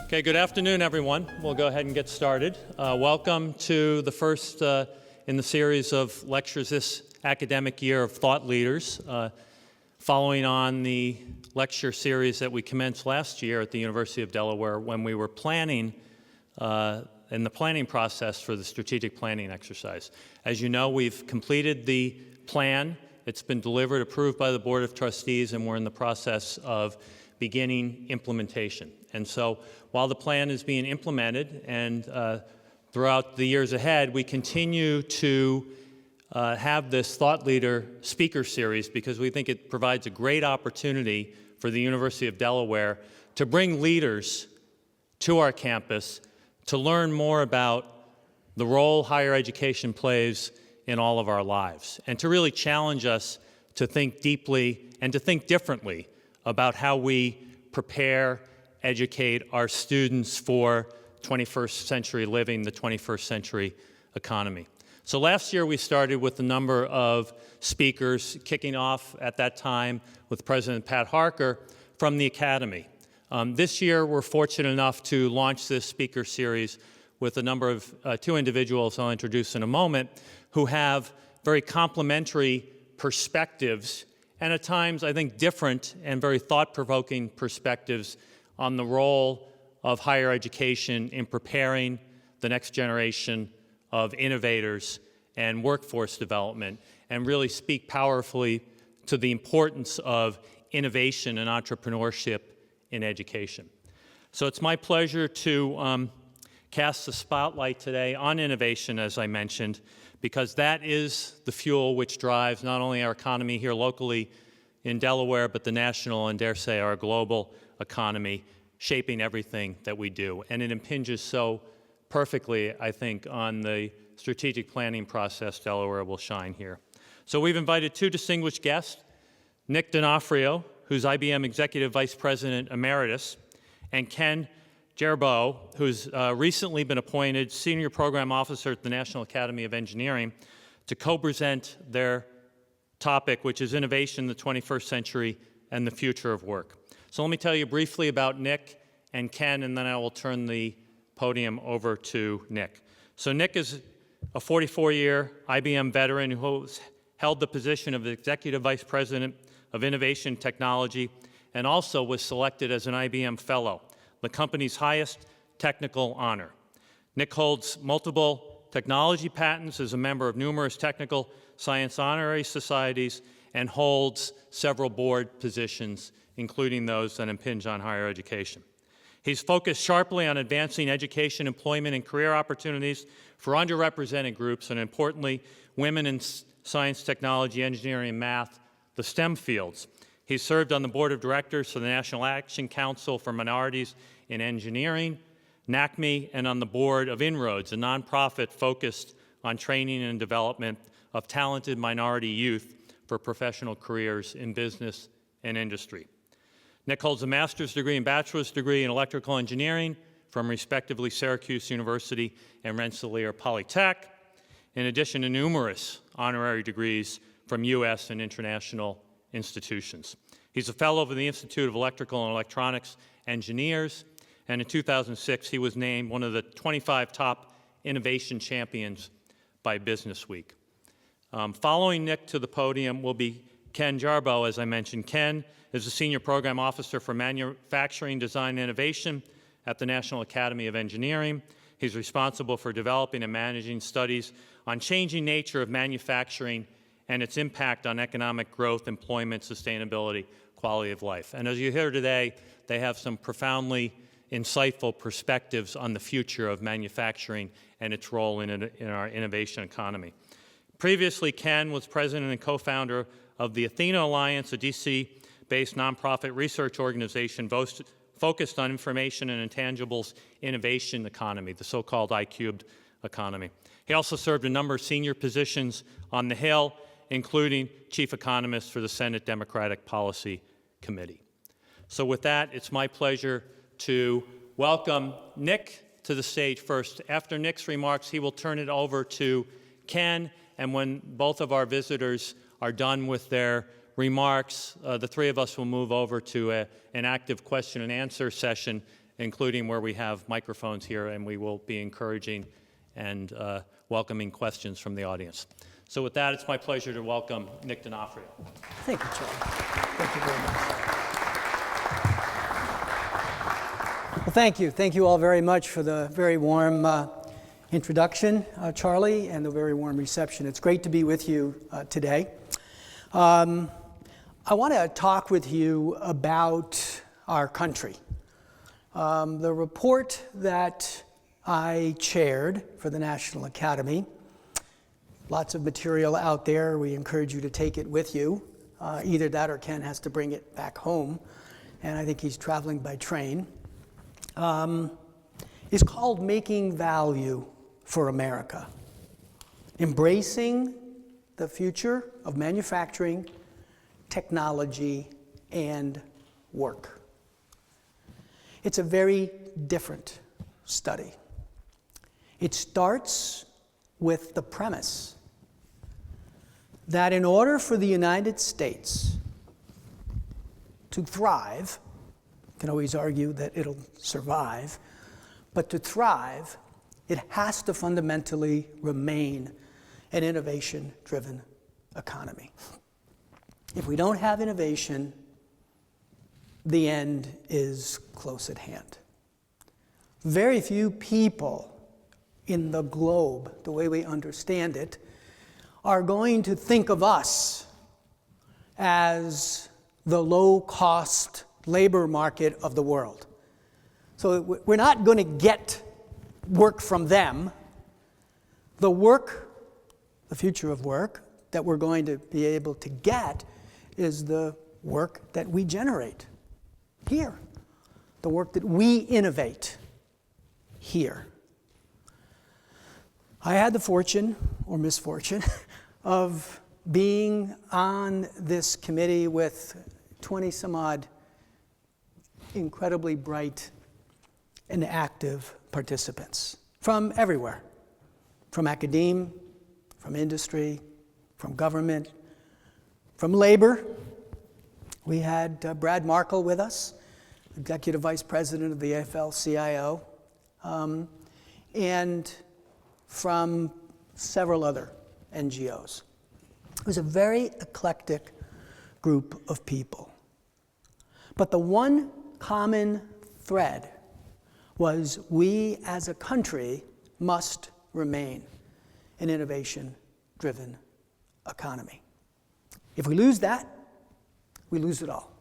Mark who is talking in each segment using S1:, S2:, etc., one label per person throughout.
S1: Okay, good afternoon, everyone. We'll go ahead and get started. Welcome to the first in the series of lectures this academic year of thought leaders, following on the lecture series that we commenced last year at the University of Delaware when we were planning in the planning process for the strategic planning exercise. As you know, we've completed the plan. It's been delivered, approved by the Board of Trustees, and we're in the process of beginning implementation. And so while the plan is being implemented and throughout the years ahead, we continue to have this thought leader speaker series because we think it provides a great opportunity for the University of Delaware to bring leaders to our campus to learn more about the role higher education plays in all of our lives and to really challenge us to think deeply and to think differently about how we prepare, educate our students for 21st century living, the 21st century economy. So last year we started with a number of speakers, kicking off at that time with President Pat Harker from the Academy. This year we're fortunate enough to launch this speaker series with a number of two individuals I'll introduce in a moment who have very complementary perspectives and at times, I think, different and very thought-provoking perspectives on the role of higher education in preparing the next generation of innovators and workforce development, and really speak powerfully to the importance of innovation and entrepreneurship in education. So it's my pleasure to cast the spotlight today on innovation, as I mentioned, because that is the fuel which drives not only our economy here locally in Delaware, but the national and, dare say, our global economy, shaping everything that we do. And it impinges so perfectly, I think, on the strategic planning process Delaware will shine here. So we've invited two distinguished guests, Nick Donofrio, who's IBM Executive Vice President Emeritus, and Ken Jarboe, who's recently been appointed Senior Program Officer at the National Academy of Engineering, to co-present their topic, which is Innovation in the 21st Century and the Future of Work. So let me tell you briefly about Nick and Ken, and then I will turn the podium over to Nick. So Nick is a 44-year IBM veteran who has held the position of Executive Vice President of Innovation Technology and also was selected as an IBM Fellow, the company's highest technical honor. Nick holds multiple technology patents, is a member of numerous technical science honorary societies, and holds several board positions, including those that impinge on higher education. He's focused sharply on advancing education, employment, and career opportunities for underrepresented groups, and importantly, women in science, technology, engineering, and math, the STEM fields. He's served on the board of directors for the National Action Council for Minorities in Engineering, NACME, and on the board of Inroads, a nonprofit focused on training and development of talented minority youth for professional careers in business and industry. Nick holds a master's degree and bachelor's degree in electrical engineering from respectively Syracuse University and Rensselaer Polytech, in addition to numerous honorary degrees from U.S. and international institutions. He's a fellow of the Institute of Electrical and Electronics Engineers, and in 2006 he was named one of the 25 top innovation champions by Business Week. Following Nick to the podium will be Ken Jarboe, as I mentioned. Ken is the Senior Program Officer for Manufacturing, Design, and Innovation at the National Academy of Engineering. He's responsible for developing and managing studies on changing nature of manufacturing and its impact on economic growth, employment, sustainability, quality of life. And as you hear today, they have some profoundly insightful perspectives on the future of manufacturing and its role in our innovation economy. Previously, Ken was president and co-founder of the Athena Alliance, a DC-based nonprofit research organization focused on information and intangibles innovation economy, the so-called I-cubed economy. He also served a number of senior positions on the Hill, including chief economist for the Senate Democratic Policy Committee. So with that, it's my pleasure to welcome Nick to the stage first. After Nick's remarks, he will turn it over to Ken, and when both of our visitors are done with their remarks, the three of us will move over to an active question and answer session including where we have microphones here, and we will be encouraging and welcoming questions from the audience. So with that, it's my pleasure to welcome Nick Donofrio.
S2: Thank you, Charlie. Thank you very much. Well, thank you. Thank you all very much for the very warm introduction, Charlie, and the very warm reception. It's great to be with you today. I want to talk with you about our country. The report that I chaired for the National Academy, lots of material out there. We encourage you to take it with you. Either that or Ken has to bring it back home, and I think he's traveling by train. Is called Making Value for America. Embracing the future of manufacturing, technology, and work. It's a very different study. It starts with the premise that in order for the United States to thrive, you can always argue that it'll survive, but to thrive, it has to fundamentally remain an innovation-driven economy. If we don't have innovation, the end is close at hand. Very few people in the globe, the way we understand it, are going to think of us as the low-cost labor market of the world. So we're not going to get work from them. The work, the future of work, that we're going to be able to get is the work that we generate here, the work that we innovate here. I had the fortune, or misfortune, of being on this committee with 20-some-odd incredibly bright and active participants from everywhere, from academe, from industry, from government, from labor. We had Brad Markle with us, Executive Vice President of the AFL-CIO, and from several other NGOs. It was a very eclectic group of people. But the one common thread was we as a country must remain an innovation-driven economy. If we lose that, we lose it all.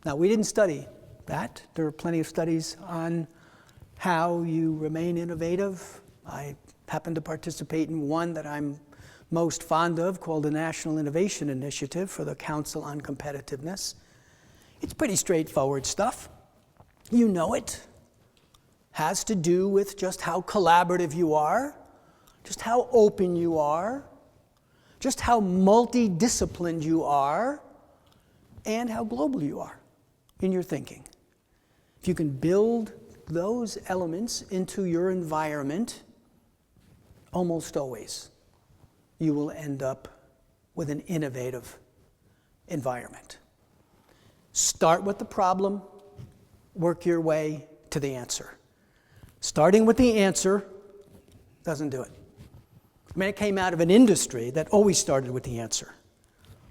S2: Now, we didn't study that. There are plenty of studies on how you remain innovative. I happen to participate in one that I'm most fond of called the National Innovation Initiative for the Council on Competitiveness. It's pretty straightforward stuff. You know it. Has to do with just how collaborative you are, just how open you are, just how multidisciplined you are, and how global you are in your thinking. If you can build those elements into your environment, almost always you will end up with an innovative environment. Start with the problem, work your way to the answer. Starting with the answer doesn't do it. I mean, it came out of an industry that always started with the answer.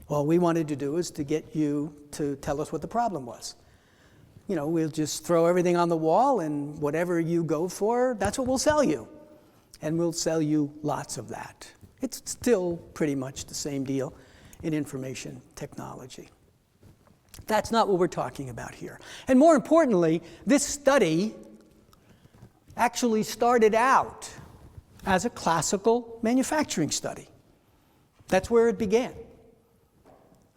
S2: All we wanted to do is to get you to tell us what the problem was. You know, we'll just throw everything on the wall, and whatever you go for, that's what we'll sell you. And we'll sell you lots of that. It's still pretty much the same deal in information technology. That's not what we're talking about here. And more importantly, this study actually started out as a classical manufacturing study. That's where it began.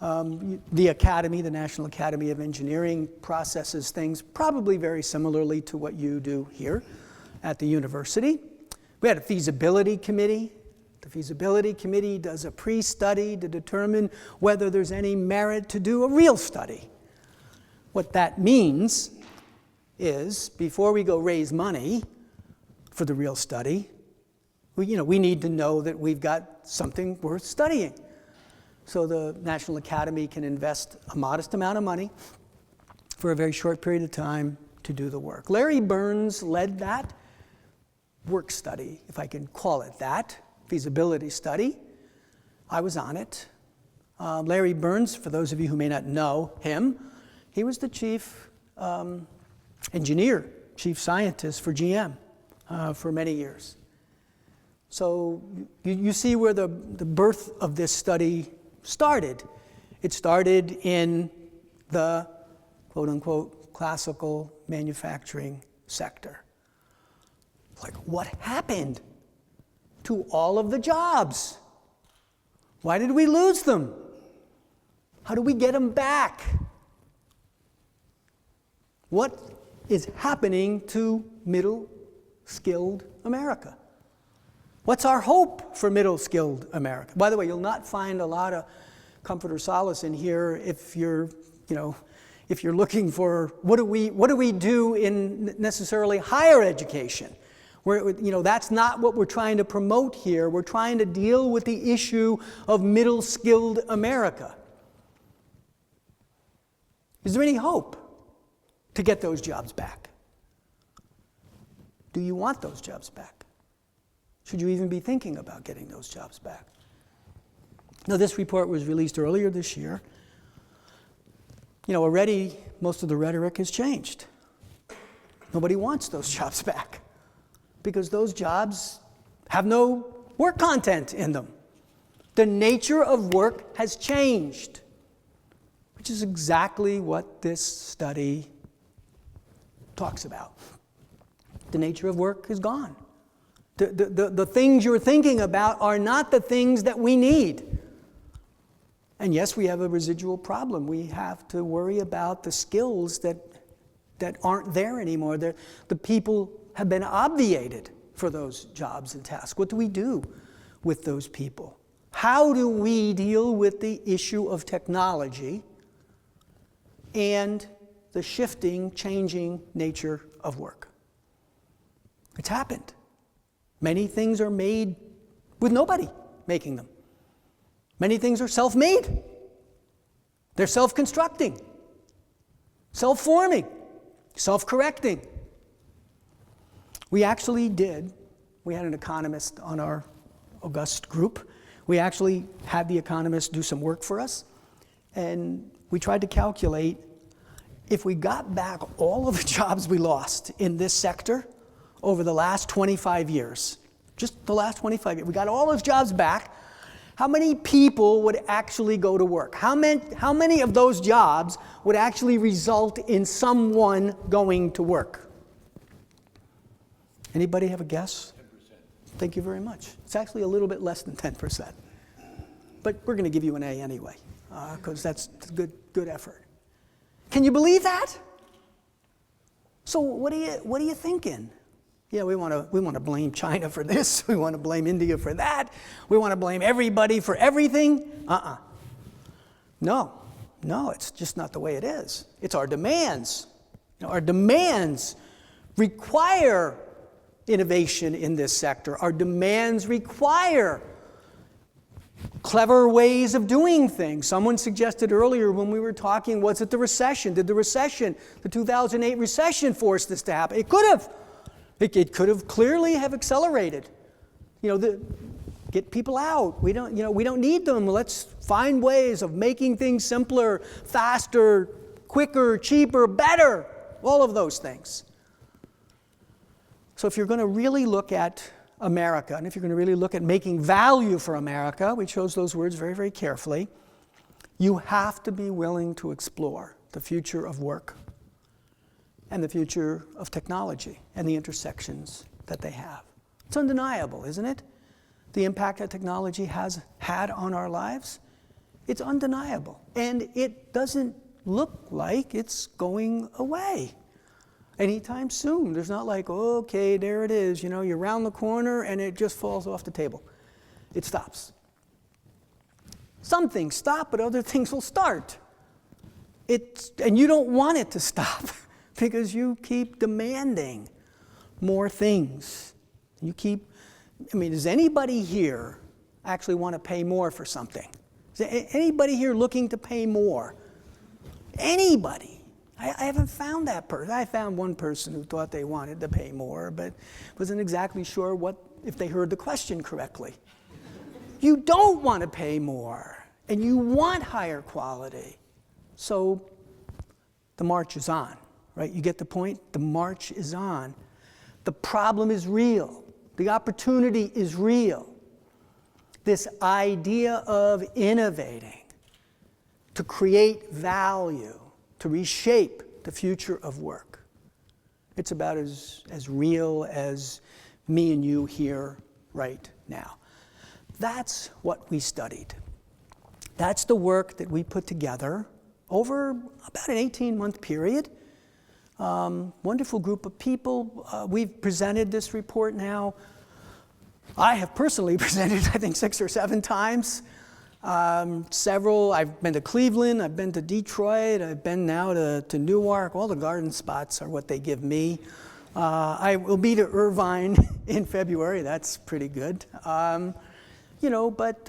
S2: The Academy, the National Academy of Engineering, processes things probably very similarly to what you do here at the university. We had a feasibility committee. The feasibility committee does a pre-study to determine whether there's any merit to do a real study. What that means is, before we go raise money for the real study, we need to know that we've got something worth studying. So the National Academy can invest a modest amount of money for a very short period of time to do the work. Larry Burns led that work study, if I can call it that, feasibility study. I was on it. Larry Burns, for those of you who may not know him, he was the chief engineer, chief scientist for GM for many years. So you see where the birth of this study started. It started in the quote-unquote classical manufacturing sector. Like, what happened to all of the jobs? Why did we lose them? How do we get them back? What is happening to middle-skilled America? What's our hope for middle-skilled America? By the way, you'll not find a lot of comfort or solace in here if you're looking for what do we do in necessarily higher education. That's not what we're trying to promote here. We're trying to deal with the issue of middle-skilled America. Is there any hope to get those jobs back? Do you want those jobs back? Should you even be thinking about getting those jobs back? Now, this report was released earlier this year. Already most of the rhetoric has changed. Nobody wants those jobs back because those jobs have no work content in them. The nature of work has changed, which is exactly what this study talks about. The nature of work is gone. The things you're thinking about are not the things that we need. And yes, we have a residual problem. We have to worry about the skills that aren't there anymore. The people have been obviated for those jobs and tasks. What do we do with those people? How do we deal with the issue of technology and the shifting, changing nature of work? It's happened. Many things are made with nobody making them. Many things are self-made. They're self-constructing, self-forming, self-correcting. We had an economist on our august group. We actually had the economist do some work for us, and we tried to calculate if we got back all of the jobs we lost in this sector over the last 25 years, just the last 25 years, we got all those jobs back, how many people would actually go to work? How many of those jobs would actually result in someone going to work? Anybody have a guess? 10%. Thank you very much. It's actually a little bit less than 10%. But we're going to give you an A anyway, because that's good effort. Can you believe that? So what are you thinking? Yeah, we want to blame China for this. We want to blame India for that. We want to blame everybody for everything. No, it's just not the way it is. It's our demands. Our demands require innovation in this sector. Our demands require clever ways of doing things. Someone suggested earlier when we were talking, was it the recession? Did the 2008 recession force this to happen? It could have. It could have clearly have accelerated. Get people out. We don't need them. Let's find ways of making things simpler, faster, quicker, cheaper, better. All of those things. So if you're going to really look at America, and if you're going to really look at making value for America, we chose those words very, very carefully, you have to be willing to explore the future of work and the future of technology and the intersections that they have. It's undeniable, isn't it? The impact that technology has had on our lives, it's undeniable. And it doesn't look like it's going away anytime soon. There's not like, okay, there it is, you're around the corner and it just falls off the table. It stops. Some things stop, but other things will start. And you don't want it to stop because you keep demanding more things. Does anybody here actually want to pay more for something? Is there anybody here looking to pay more? Anybody? I haven't found that person. I found one person who thought they wanted to pay more, but wasn't exactly sure if they heard the question correctly. You don't want to pay more, and you want higher quality. So the march is on, right? You get the point? The march is on. The problem is real. The opportunity is real. This idea of innovating to create value, to reshape the future of work. It's about as real as me and you here right now. That's what we studied. That's the work that we put together over about an 18-month period. Wonderful group of people. We've presented this report now. I have personally presented, I think, 6 or 7 times. Several, I've been to Cleveland, I've been to Detroit, I've been now to Newark. All the garden spots are what they give me. I will be to Irvine in February. That's pretty good. But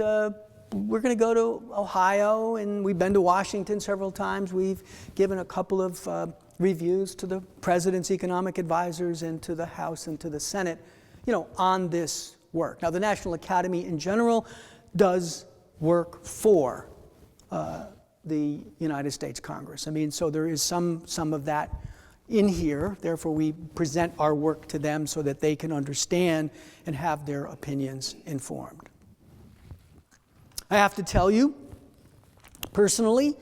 S2: we're going to go to Ohio, and we've been to Washington several times. We've given a couple of reviews to the president's economic advisors and to the House and to the Senate, on this work. Now, the National Academy in general does work for the United States Congress. So there is some of that in here. Therefore, we present our work to them so that they can understand and have their opinions informed. I have to tell you, personally,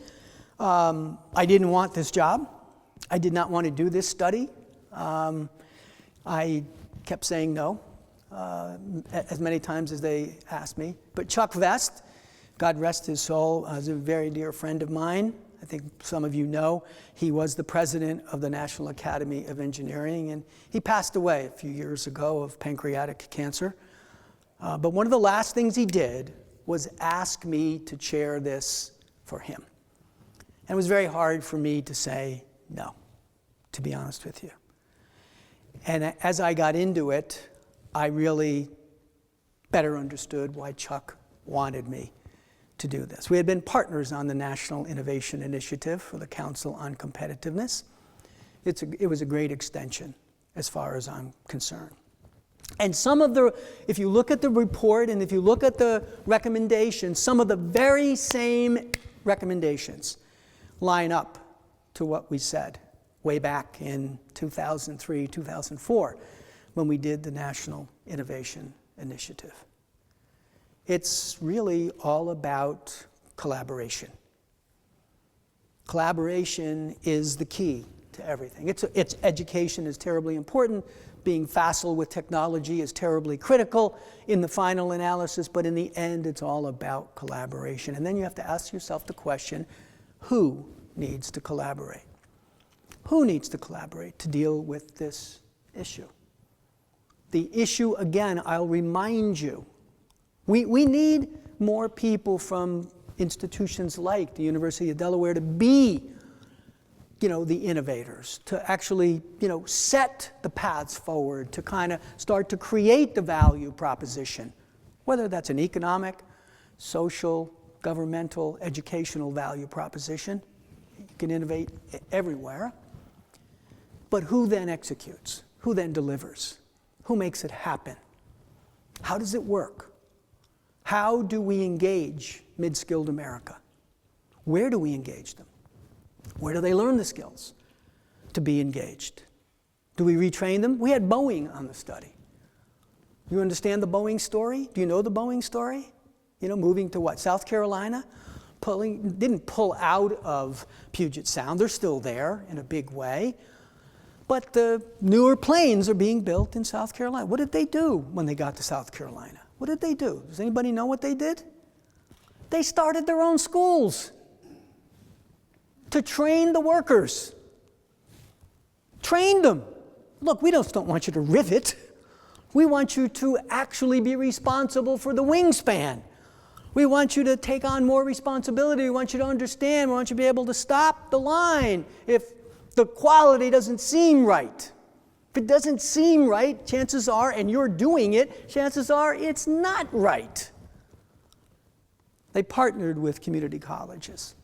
S2: I didn't want this job. I did not want to do this study. I kept saying no as many times as they asked me. But Chuck Vest, God rest his soul, is a very dear friend of mine. I think some of you know he was the president of the National Academy of Engineering, and he passed away a few years ago of pancreatic cancer. But one of the last things he did was ask me to chair this for him. And it was very hard for me to say no, to be honest with you. And as I got into it, I really better understood why Chuck wanted me to do this. We had been partners on the National Innovation Initiative for the Council on Competitiveness. It was a great extension as far as I'm concerned. And if you look at the report and if you look at the recommendations, some of the very same recommendations line up to what we said way back in 2003, 2004, when we did the National Innovation Initiative. It's really all about collaboration. Collaboration is the key to everything. It's education is terribly important. Being facile with technology is terribly critical in the final analysis, but in the end, it's all about collaboration. And then you have to ask yourself the question, who needs to collaborate? Who needs to collaborate to deal with this issue? The issue, again, I'll remind you, we need more people from institutions like the University of Delaware to be the innovators, to actually, set the paths forward, to kind of start to create the value proposition, whether that's an economic, social, governmental, educational value proposition. You can innovate everywhere. But who then executes? Who then delivers? Who makes it happen? How does it work? How do we engage mid-skilled America? Where do we engage them? Where do they learn the skills to be engaged? Do we retrain them? We had Boeing on the study. You understand the Boeing story? Do you know the Boeing story? Moving to what? South Carolina? Didn't pull out of Puget Sound. They're still there in a big way. But the newer planes are being built in South Carolina. What did they do when they got to South Carolina? What did they do? Does anybody know what they did? They started their own schools to train the workers. Train them. Look, we don't want you to rivet. We want you to actually be responsible for the wingspan. We want you to take on more responsibility. We want you to understand. We want you to be able to stop the line if the quality doesn't seem right. If it doesn't seem right, chances are, and you're doing it, chances are it's not right. They partnered with community colleges.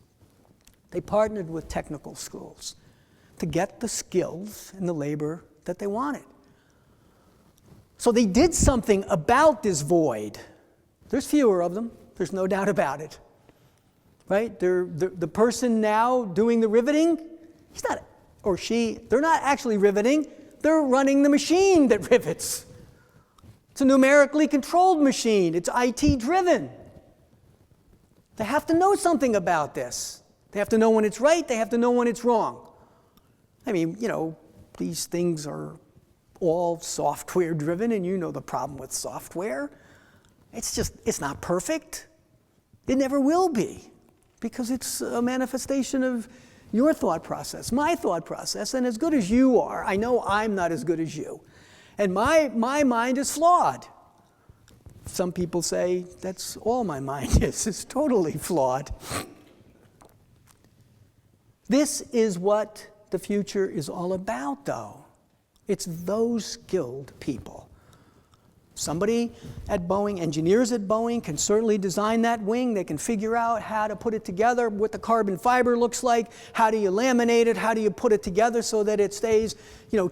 S2: They partnered with technical schools. to get the skills and the labor that they wanted. So they did something about this void. There's fewer of them, there's no doubt about it. Right? The person now doing the riveting, he's not, or she, they're not actually riveting, they're running the machine that rivets. It's a numerically controlled machine, it's IT driven. They have to know something about this. They have to know when it's right, they have to know when it's wrong. I mean, these things are all software driven, and you know the problem with software. It's not perfect. It never will be, because it's a manifestation of your thought process, my thought process, and as good as you are, I know I'm not as good as you. And my mind is flawed. Some people say that's all my mind is. It's totally flawed. This is what the future is all about, though. It's those skilled people. Somebody at Boeing, engineers at Boeing, can certainly design that wing. They can figure out how to put it together, what the carbon fiber looks like, how do you laminate it, how do you put it together so that it stays,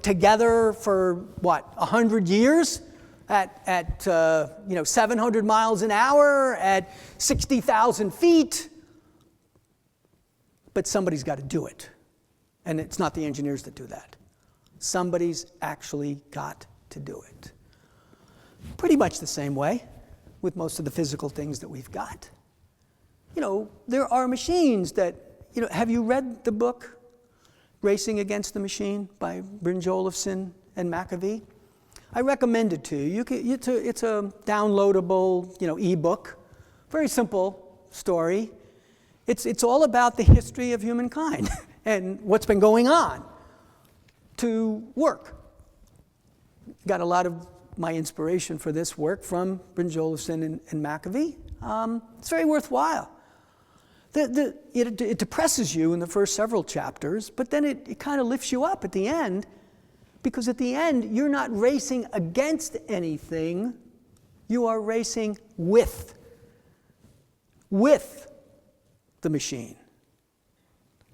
S2: together for, 100 years at 700 miles an hour, at 60,000 feet. But somebody's got to do it. And it's not the engineers that do that. Somebody's actually got to do it. Pretty much the same way with most of the physical things that we've got. There are machines that, have you read the book Racing Against the Machine by Bryn Olufsen and McAvee? I recommend it to you. It's a downloadable, ebook. Very simple story. It's all about the history of humankind and what's been going on to work. Got a lot of my inspiration for this work from Bryn Olufsen and McAvee. It's very worthwhile. It depresses you in the first several chapters, but then it kind of lifts you up at the end, because at the end, you're not racing against anything, you are racing with the machine.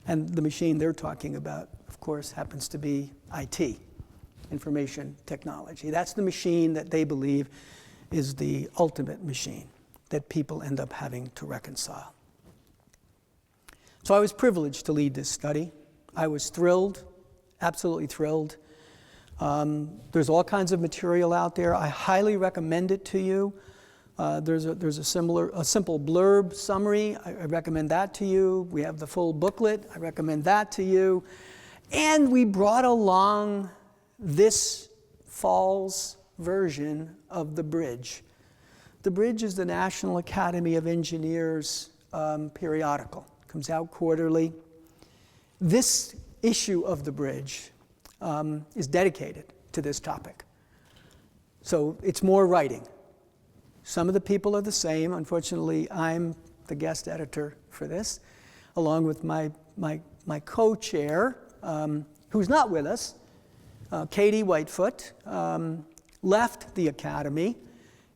S2: And the machine they're talking about, of course, happens to be IT. Information technology. That's the machine that they believe is the ultimate machine that people end up having to reconcile. So I was privileged to lead this study. I was thrilled, absolutely thrilled. There's all kinds of material out there. I highly recommend it to you. There's a simple blurb summary. I recommend that to you. We have the full booklet. I recommend that to you. And we brought along this fall's version of The Bridge. The Bridge is the National Academy of Engineers periodical. It comes out quarterly. This issue of The Bridge is dedicated to this topic. So it's more writing. Some of the people are the same. Unfortunately, I'm the guest editor for this, along with my co-chair, who's not with us, Katie Whitefoot, left the academy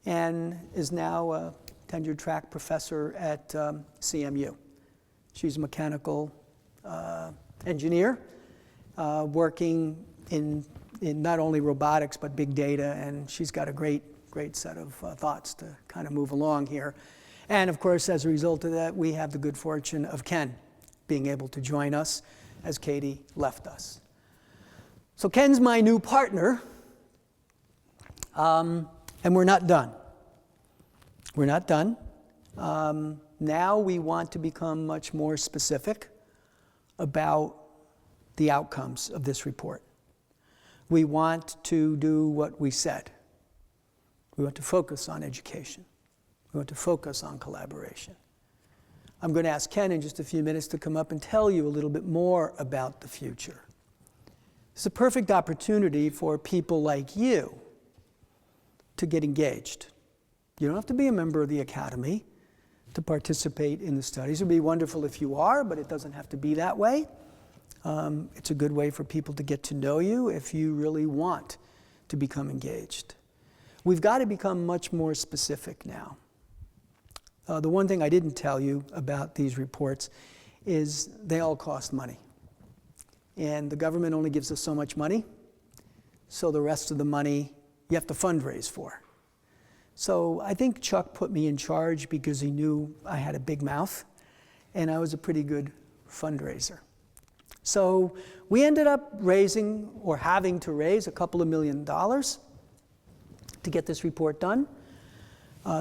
S2: and is now a tenured track professor at CMU. She's a mechanical engineer working in not only robotics but big data, and she's got a great set of thoughts to kind of move along here. And of course, as a result of that, we have the good fortune of Ken being able to join us as Katie left us. So Ken's my new partner, and we're not done. We're not done. Now we want to become much more specific about the outcomes of this report. We want to do what we said. We want to focus on education. We want to focus on collaboration. I'm going to ask Ken in just a few minutes to come up and tell you a little bit more about the future. It's a perfect opportunity for people like you to get engaged. You don't have to be a member of the Academy to participate in the studies. It would be wonderful if you are, but it doesn't have to be that way. It's a good way for people to get to know you if you really want to become engaged. We've got to become much more specific now. The one thing I didn't tell you about these reports is they all cost money. and the government only gives us so much money, so the rest of the money you have to fundraise for. So I think Chuck put me in charge because he knew I had a big mouth, and I was a pretty good fundraiser. So we ended up raising, or having to raise, a couple of $1 million to get this report done.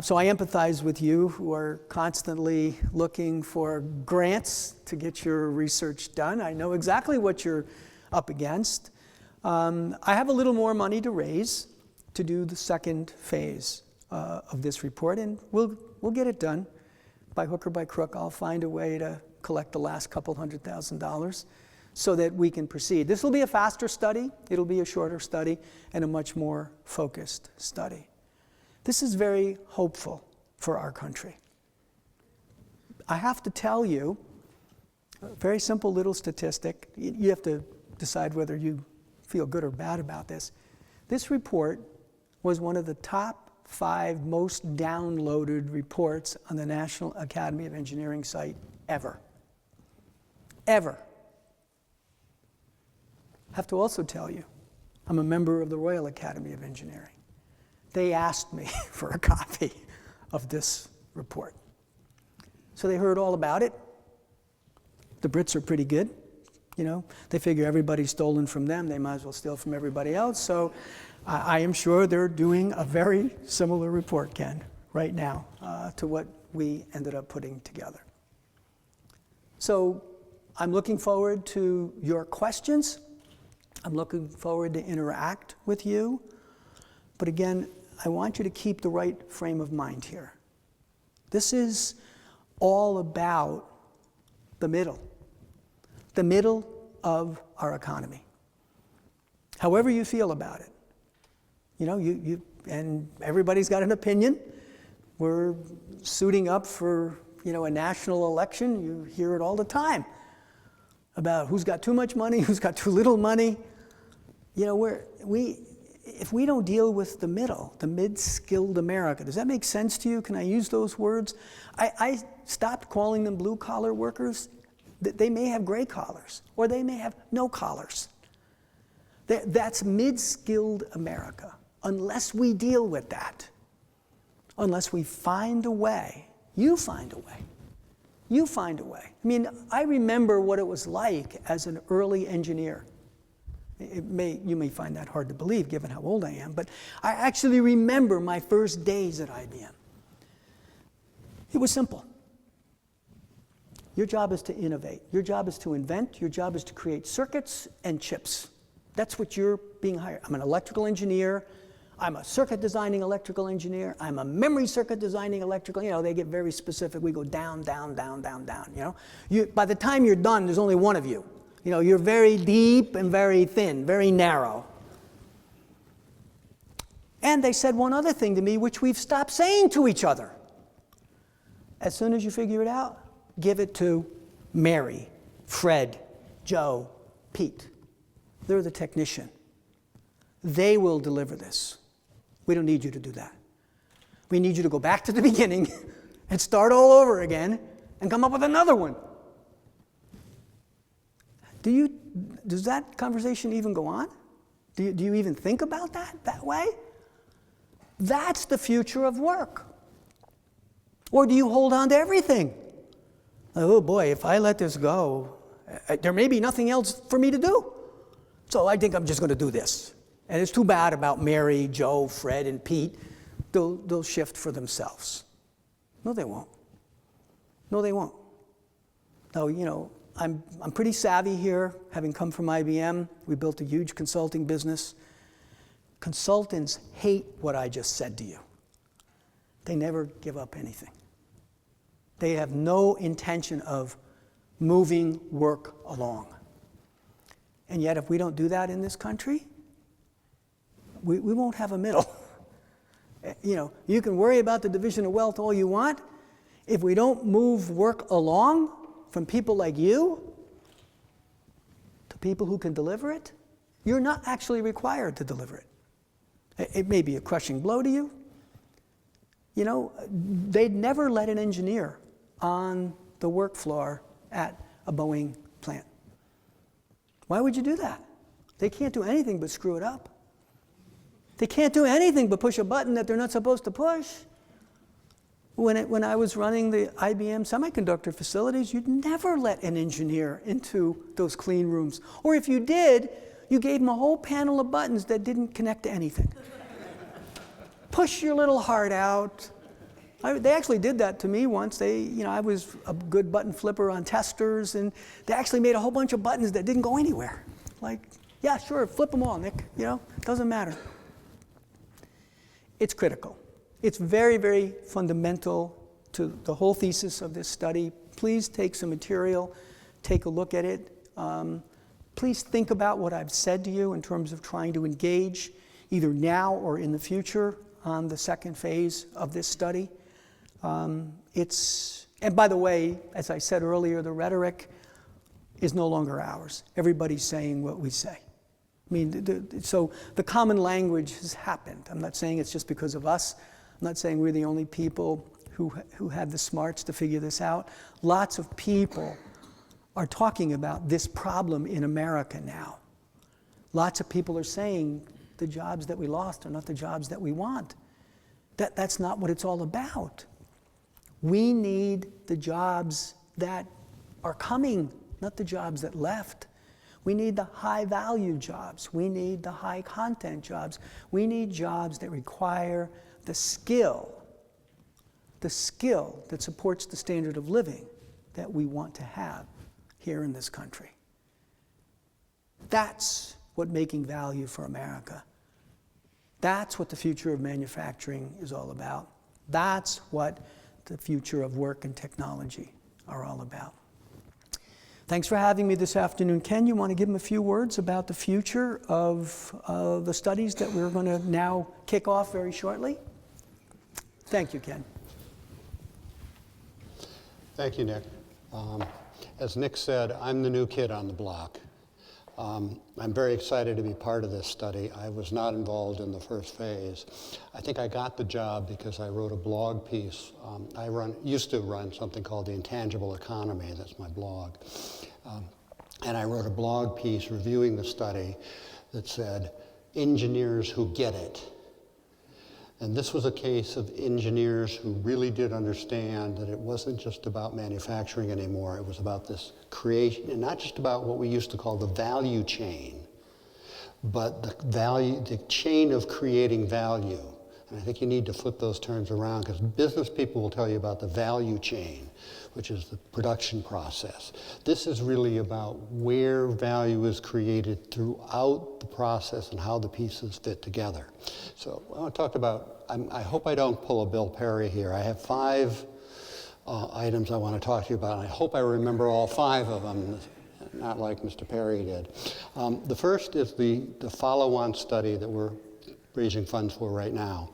S2: So I empathize with you who are constantly looking for grants to get your research done. I know exactly what you're up against. I have a little more money to raise to do the second phase of this report, and we'll get it done. By hook or by crook, I'll find a way to collect the last couple $100,000 so that we can proceed. This will be a faster study, it'll be a shorter study, and a much more focused study. This is very hopeful for our country. I have to tell you, a very simple little statistic. You have to decide whether you feel good or bad about this. This report was one of the top 5 most downloaded reports on the National Academy of Engineering site ever. Ever. I have to also tell you, I'm a member of the Royal Academy of Engineering. They asked me for a copy of this report. So they heard all about it. The Brits are pretty good, you know. They figure everybody's stolen from them, they might as well steal from everybody else. So I am sure they're doing a very similar report, Ken, right now, to what we ended up putting together. So I'm looking forward to your questions. I'm looking forward to interact with you. But again, I want you to keep the right frame of mind here. This is all about the middle of our economy. However you feel about it. You know, and everybody's got an opinion. We're suiting up for, you know, a national election. You hear it all the time about who's got too much money, who's got too little money. You know, if we don't deal with the middle, the mid-skilled America, does that make sense to you? Can I use those words? I stopped calling them blue-collar workers. They may have gray collars, or they may have no collars. That's mid-skilled America. Unless we deal with that, unless we find a way, you find a way. I mean, I remember what it was like as an early engineer. You may find that hard to believe given how old I am, but I actually remember my first days at IBM. It was simple. Your job is to innovate. Your job is to invent. Your job is to create circuits and chips. That's what you're being hired. I'm an electrical engineer. I'm a circuit designing electrical engineer. I'm a memory circuit designing electrical. You know, they get very specific. We go down, down, down, down, down. You know, by the time you're done, there's only one of you. You know, you're very deep and very thin, very narrow. And they said one other thing to me, which we've stopped saying to each other. As soon as you figure it out, give it to Mary, Fred, Joe, Pete. They're the technician. They will deliver this. We don't need you to do that. We need you to go back to the beginning and start all over again and come up with another one. Does that conversation even go on? Do you even think about that way? That's the future of work. Or do you hold on to everything? Oh boy, if I let this go, there may be nothing else for me to do. So I think I'm just going to do this. And it's too bad about Mary, Joe, Fred, and Pete. They'll shift for themselves. No, they won't. No, they won't. Now, you know, I'm pretty savvy here, having come from IBM. We built a huge consulting business. Consultants hate what I just said to you. They never give up anything. They have no intention of moving work along. And yet, if we don't do that in this country, we won't have a middle. You know, you can worry about the division of wealth all you want. If we don't move work along from people like you to people who can deliver it, you're not actually required to deliver it. It may be a crushing blow to you. You know, they'd never let an engineer on the work floor at a Boeing plant. Why would you do that? They can't do anything but screw it up. They can't do anything but push a button that they're not supposed to push. When I was running the IBM semiconductor facilities, you'd never let an engineer into those clean rooms. Or if you did, you gave them a whole panel of buttons that didn't connect to anything. Push your little heart out. They actually did that to me once. I was a good button flipper on testers, and they actually made a whole bunch of buttons that didn't go anywhere. Like, yeah, sure, flip them all, Nick. Doesn't matter. It's critical. It's very, very fundamental to the whole thesis of this study. Please take some material, take a look at it. Please think about what I've said to you in terms of trying to engage either now or in the future on the second phase of this study. And by the way, as I said earlier, the rhetoric is no longer ours. Everybody's saying what we say. So the common language has happened. I'm not saying it's just because of us. I'm not saying we're the only people who have the smarts to figure this out. Lots of people are talking about this problem in America now. Lots of people are saying the jobs that we lost are not the jobs that we want. That's not what it's all about. We need the jobs that are coming, not the jobs that left. We need the high-value jobs. We need the high-content jobs. We need jobs that require the skill that supports the standard of living that we want to have here in this country. That's what making value for America. That's what the future of manufacturing is all about. That's what the future of work and technology are all about. Thanks for having me this afternoon. Ken, you want to give them a few words about the future of the studies that we're going to now kick off very shortly? Thank you, Ken.
S3: Thank you, Nick. As Nick said, I'm the new kid on the block. I'm very excited to be part of this study. I was not involved in the first phase. I think I got the job because I wrote a blog piece. I used to run something called The Intangible Economy. That's my blog. And I wrote a blog piece reviewing the study that said, engineers who get it. And this was a case of engineers who really did understand that it wasn't just about manufacturing anymore. It was about this creation, and not just about what we used to call the value chain, but the chain of creating value. And I think you need to flip those terms around, because business people will tell you about the value chain, which is the production process. This is really about where value is created throughout the process and how the pieces fit together. So I want to talk about, I hope I don't pull a Bill Perry here. I have 5 items I want to talk to you about, and I hope I remember all 5 of them, not like Mr. Perry did. The first is the follow-on study that we're raising funds for right now.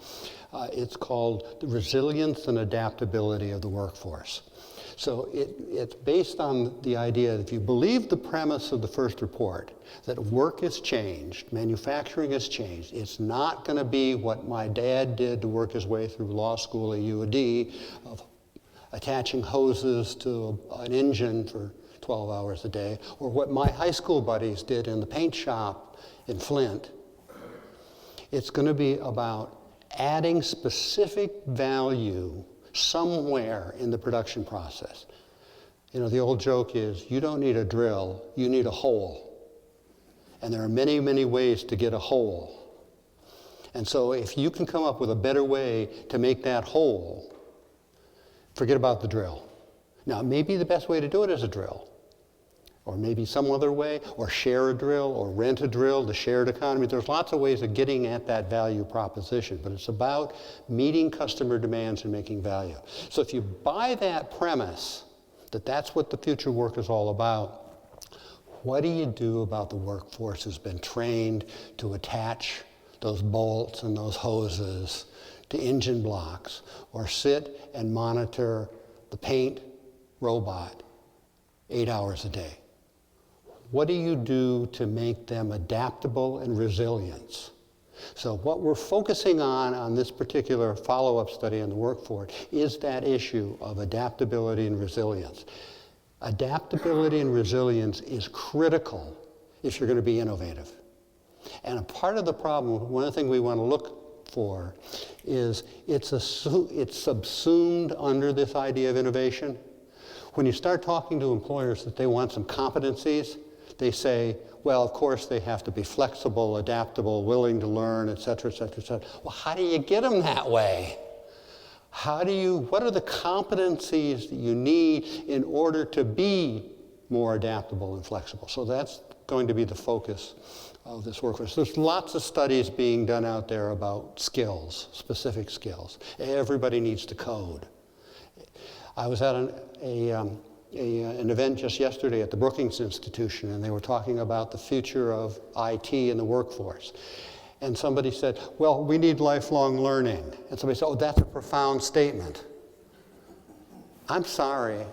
S3: It's called The Resilience and Adaptability of the Workforce. So it's based on the idea that if you believe the premise of the first report, that work has changed, manufacturing has changed, it's not going to be what my dad did to work his way through law school at UAD, of attaching hoses to an engine for 12 hours a day, or what my high school buddies did in the paint shop in Flint. It's going to be about adding specific value somewhere in the production process. The old joke is, you don't need a drill, you need a hole. And there are many, many ways to get a hole. And so if you can come up with a better way to make that hole, forget about the drill. Now, maybe the best way to do it is a drill, or maybe some other way, or share a drill, or rent a drill, the shared economy. There's lots of ways of getting at that value proposition, but it's about meeting customer demands and making value. So if you buy that premise, that that's what the future work is all about, what do you do about the workforce who's been trained to attach those bolts and those hoses to engine blocks, or sit and monitor the paint robot 8 hours a day? What do you do to make them adaptable and resilient? So what we're focusing on this particular follow-up study on the workforce is that issue of adaptability and resilience. Adaptability and resilience is critical if you're going to be innovative. And a part of the problem, one of the things we want to look for, is it's subsumed under this idea of innovation. When you start talking to employers that they want some competencies, they say, well, of course, they have to be flexible, adaptable, willing to learn, et cetera, et cetera, et cetera. Well, how do you get them that way? What are the competencies that you need in order to be more adaptable and flexible? So that's going to be the focus of this workforce. There's lots of studies being done out there about skills, specific skills. Everybody needs to code. I was at an event just yesterday at the Brookings Institution, and they were talking about the future of IT in the workforce. And somebody said, well, we need lifelong learning. And somebody said, oh, that's a profound statement. I'm sorry.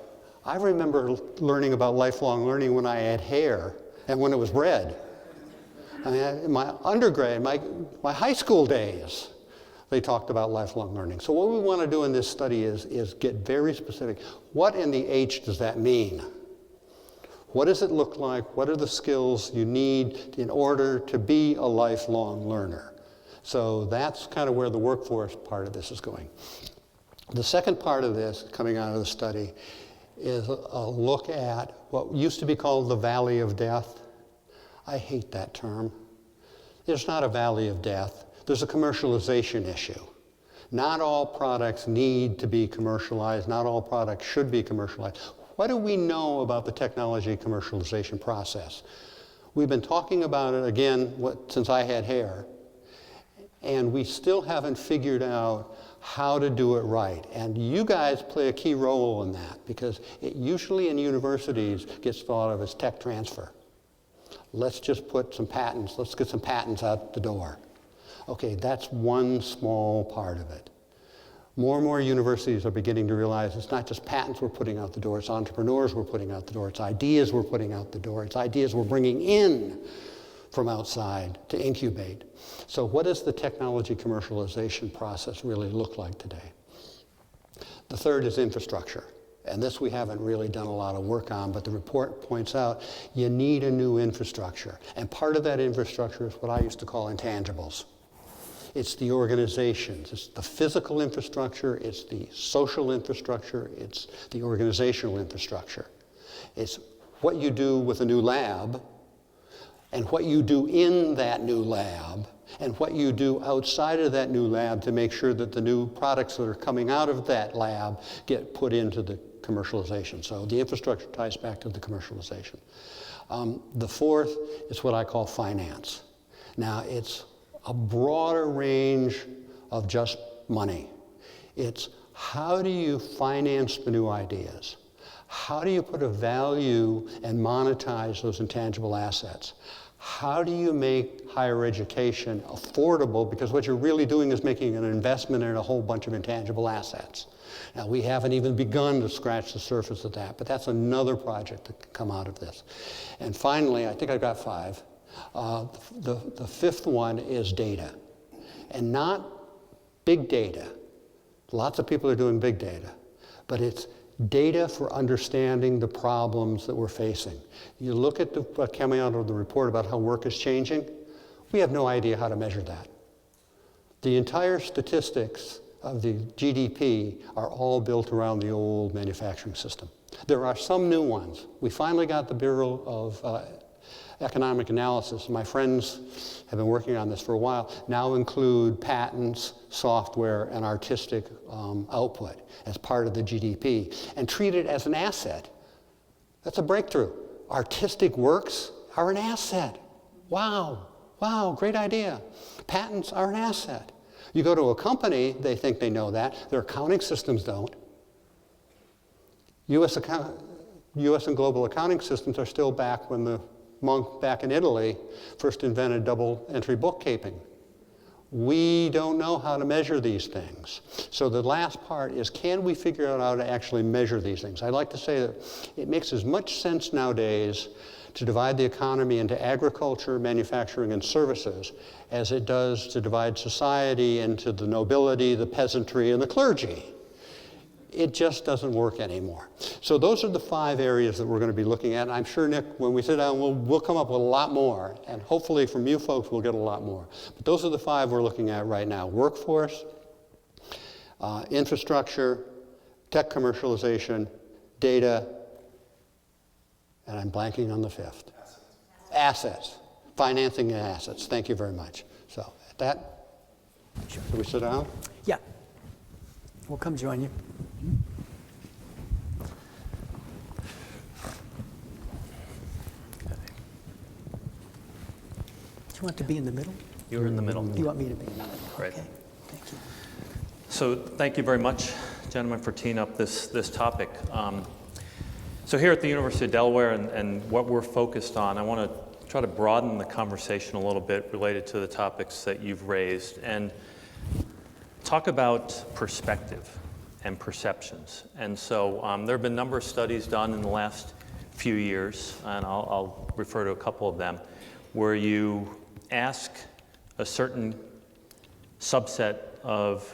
S3: I remember learning about lifelong learning when I had hair and when it was red. I mean, in my undergrad, my high school days, they talked about lifelong learning. So what we want to do in this study is get very specific. What in the H does that mean? What does it look like? What are the skills you need in order to be a lifelong learner? So that's kind of where the workforce part of this is going. The second part of this, coming out of the study, is a look at what used to be called the Valley of Death. I hate that term. It's not a valley of death. There's a commercialization issue. Not all products need to be commercialized. Not all products should be commercialized. What do we know about the technology commercialization process? We've been talking about it, again, since I had hair, and we still haven't figured out how to do it right. And you guys play a key role in that, because it usually in universities gets thought of as tech transfer. Let's just put some patents, let's get some patents out the door. Okay, that's one small part of it. More and more universities are beginning to realize it's not just patents we're putting out the door, it's entrepreneurs we're putting out the door, it's ideas we're putting out the door, it's ideas we're bringing in from outside to incubate. So what does the technology commercialization process really look like today? The third is infrastructure. And this we haven't really done a lot of work on, but the report points out you need a new infrastructure. And part of that infrastructure is what I used to call intangibles. It's the organizations, it's the physical infrastructure, it's the social infrastructure, it's the organizational infrastructure. It's what you do with a new lab, and what you do in that new lab, and what you do outside of that new lab to make sure that the new products that are coming out of that lab get put into the commercialization. So the infrastructure ties back to the commercialization. The fourth is what I call finance. Now, it's a broader range of just money. It's how do you finance the new ideas? How do you put a value and monetize those intangible assets? How do you make higher education affordable? Because what you're really doing is making an investment in a whole bunch of intangible assets. Now, we haven't even begun to scratch the surface of that, but that's another project that can come out of this. And finally, I think I've got 5. The fifth one is data. And not big data. Lots of people are doing big data, but it's data for understanding the problems that we're facing. You look at what came out of the report about how work is changing, we have no idea how to measure that. The entire statistics of the GDP are all built around the old manufacturing system. There are some new ones. We finally got the Bureau of Economic Analysis. My friends have been working on this for a while, now include patents, software, and artistic output as part of the GDP, and treat it as an asset. That's a breakthrough. Artistic works are an asset. Wow, great idea. Patents are an asset. You go to a company, they think they know that. Their accounting systems don't. US and global accounting systems are still back when the monk back in Italy first invented double entry bookkeeping. We don't know how to measure these things. So the last part is, can we figure out how to actually measure these things? I like to say that it makes as much sense nowadays to divide the economy into agriculture, manufacturing, and services as it does to divide society into the nobility, the peasantry, and the clergy. it just doesn't work anymore. So those are the 5 areas that we're going to be looking at. And I'm sure, Nick, when we sit down, we'll come up with a lot more. And hopefully from you folks, we'll get a lot more. But those are the 5 we're looking at right now. Workforce, infrastructure, tech commercialization, data, and I'm blanking on the 5th. Assets. Financing and assets. Thank you very much. So at that, should we sit down?
S2: Yeah. We'll come join you. Do you want to be in the middle?
S1: You're in the middle.
S2: You want me to be in the middle?
S1: Great.
S2: Okay. Thank you.
S1: So thank you very much, gentlemen, for teeing up this topic. So here at the University of Delaware and what we're focused on, I want to try to broaden the conversation a little bit related to the topics that you've raised and talk about perspective and perceptions. And so there have been a number of studies done in the last few years, and I'll refer to a couple of them, where you ask a certain subset of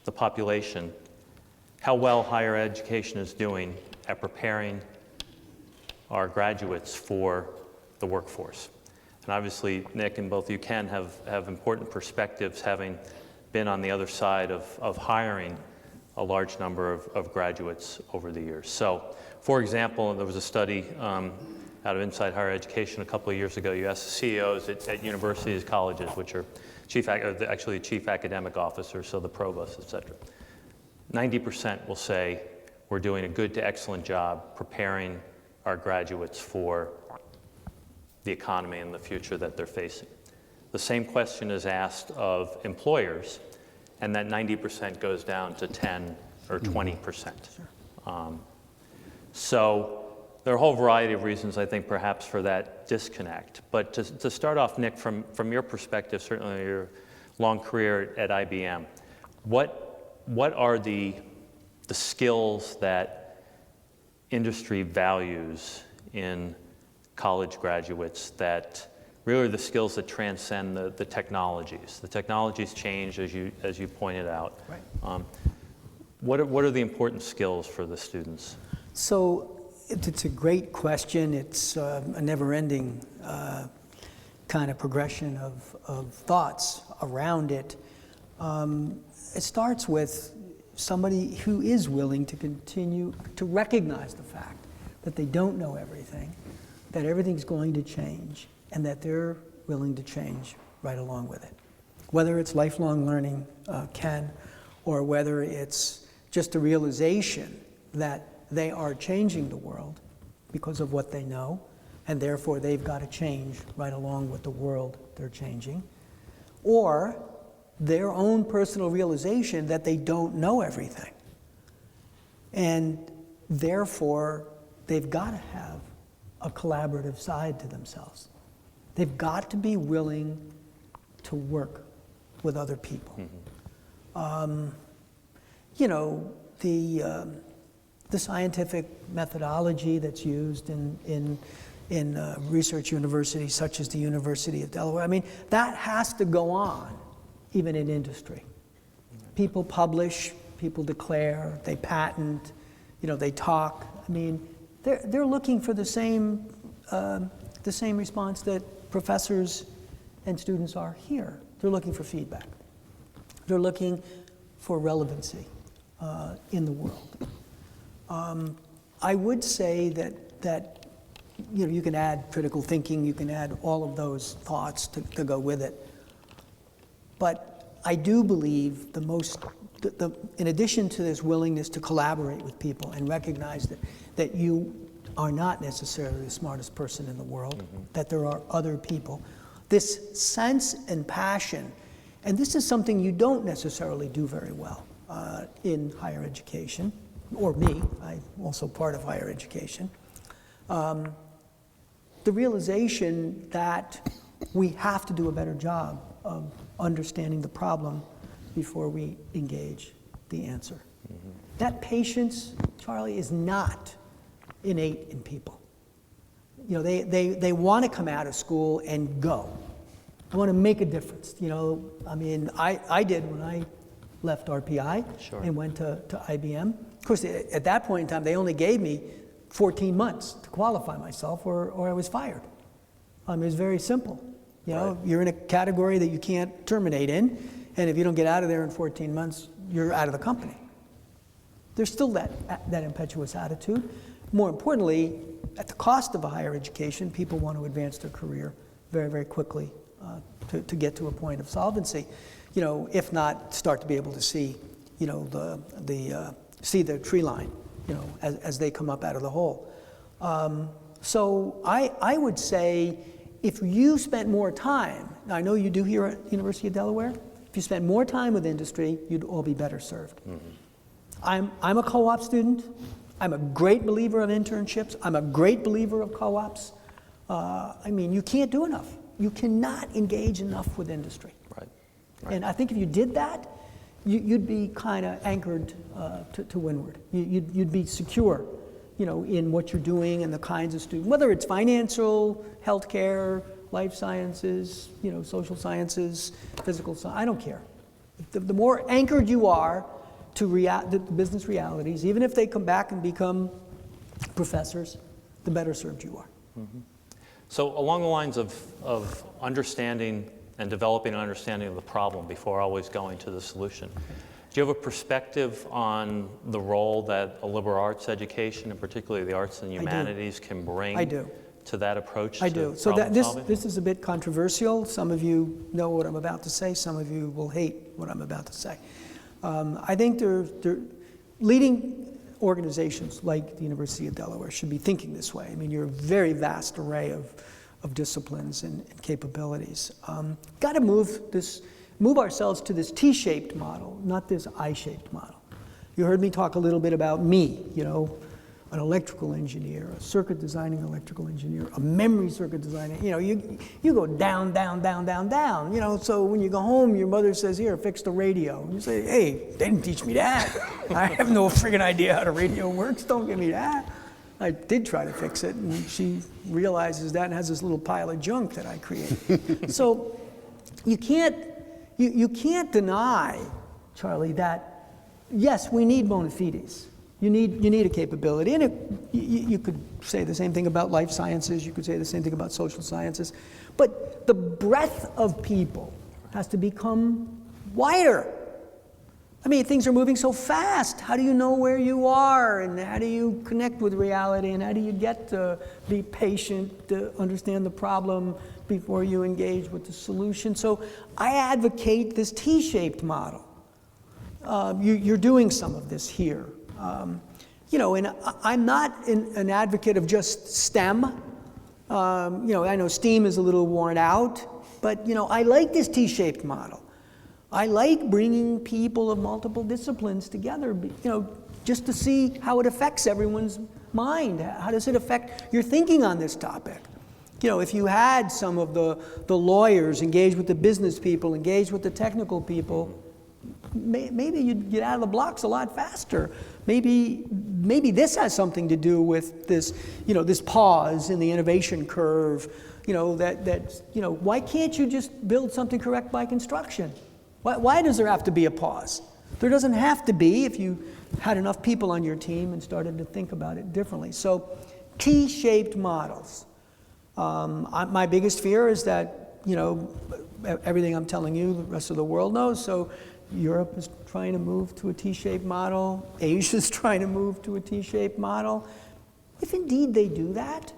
S1: the population how well higher education is doing at preparing our graduates for the workforce. And obviously, Nick and both you, Ken, have important perspectives, having been on the other side of hiring a large number of graduates over the years. So, for example, there was a study out of Inside Higher Education a couple of years ago. You asked the CEOs at universities, colleges, which are actually chief academic officers, so the provost, et cetera. 90% will say we're doing a good to excellent job preparing our graduates for the economy and the future that they're facing. The same question is asked of employers, and that 90% goes down to 10 or 20%. So there are a whole variety of reasons, I think, perhaps for that disconnect. But to start off, Nick, from your perspective, certainly your long career at IBM, what are the skills that industry values in college graduates that really are the skills that transcend the technologies? The technologies change, as you pointed out.
S2: Right.
S1: What are the important skills for the students?
S2: So it's a great question. It's a never-ending kind of progression of thoughts around it. It starts with somebody who is willing to continue to recognize the fact that they don't know everything, that everything's going to change, and that they're willing to change right along with it. Whether it's lifelong learning, Ken, or whether it's just a realization that they are changing the world because of what they know, and therefore they've got to change right along with the world they're changing, or their own personal realization that they don't know everything. And therefore, they've got to have a collaborative side to themselves. They've got to be willing to work with other people. Mm-hmm. You know, the scientific methodology that's used in research universities such as the University of Delaware, I mean, that has to go on even in industry. People publish, people declare, they patent, you know, they talk. I mean, they're looking for the same response that professors and students are here. They're looking for feedback. They're looking for relevancy in the world. I would say that you know, you can add critical thinking, you can add all of those thoughts to go with it. But I do believe in addition to this willingness to collaborate with people and recognize that you are not necessarily the smartest person in the world, mm-hmm. that there are other people, this sense and passion, and this is something you don't necessarily do very well in higher education, or me, I'm also part of higher education. The realization that we have to do a better job of understanding the problem before we engage the answer. Mm-hmm. That patience, Charlie, is not innate in people. You know, they want to come out of school and go. I want to make a difference. You know, I mean, I did when I left RPI
S1: Sure.
S2: and went to IBM. Of course, at that point in time, they only gave me 14 months to qualify myself, or I was fired. It was very simple. You know,
S1: Right.
S2: you're in a category that you can't terminate in, and if you don't get out of there in 14 months, you're out of the company. There's still that impetuous attitude. More importantly, at the cost of a higher education, people want to advance their career very, very quickly to get to a point of solvency. You know, if not, start to be able to see, you know, see the tree line, you know, as they come up out of the hole. So I would say, if you spent more time, I know you do here at the University of Delaware, if you spent more time with industry, you'd all be better served. Mm-hmm. I'm a co-op student. I'm a great believer of internships. I'm a great believer of co-ops. I mean, you can't do enough. You cannot engage enough with industry.
S1: Right.
S2: And I think if you did that, you'd be kind of anchored to windward. You'd be secure, you know, in what you're doing and the kinds of students, whether it's financial, healthcare, life sciences, you know, social sciences, physical science, I don't care. The more anchored you are to the business realities, even if they come back and become professors, the better served you are.
S1: Mm-hmm. So along the lines of understanding and developing an understanding of the problem before always going to the solution, do you have a perspective on the role that a liberal arts education, and particularly the arts and humanities, can bring to that approach
S2: I
S1: to
S2: do. So
S1: problem solving?
S2: this is a bit controversial. Some of you know what I'm about to say. Some of you will hate what I'm about to say. I think they're leading organizations like the University of Delaware should be thinking this way. I mean, you're a very vast array of disciplines and capabilities. Got to move ourselves to this T-shaped model, not this I-shaped model. You heard me talk a little bit about me, you know, an electrical engineer, a circuit designing electrical engineer, a memory circuit designer. You know, you go down, down, down, down, down. You know, so when you go home, your mother says, "Here, fix the radio." And you say, "Hey, they didn't teach me that. I have no friggin' idea how the radio works. Don't give me that." I did try to fix it, and she realizes that and has this little pile of junk that I created. So you can't deny, Charlie, that yes, we need bona fides. You need a capability, and you could say the same thing about life sciences. You could say the same thing about social sciences, but the breadth of people has to become wider. I mean, things are moving so fast. How do you know where you are, and how do you connect with reality, and how do you get to be patient to understand the problem before you engage with the solution? So I advocate this T-shaped model. You're doing some of this here. You know, and I'm not an advocate of just STEM. You know, I know STEAM is a little worn out, but, you know, I like this T-shaped model. I like bringing people of multiple disciplines together, you know, just to see how it affects everyone's mind. How does it affect your thinking on this topic? You know, if you had some of the lawyers engage with the business people, engage with the technical people, maybe you'd get out of the blocks a lot faster. Maybe this has something to do with this, you know, this pause in the innovation curve. You know, you know, why can't you just build something correct by construction? Why does there have to be a pause? There doesn't have to be if you had enough people on your team and started to think about it differently. So, T-shaped models. My biggest fear is that, you know, everything I'm telling you, the rest of the world knows. So, Europe is trying to move to a T-shaped model. Asia is trying to move to a T-shaped model. If indeed they do that,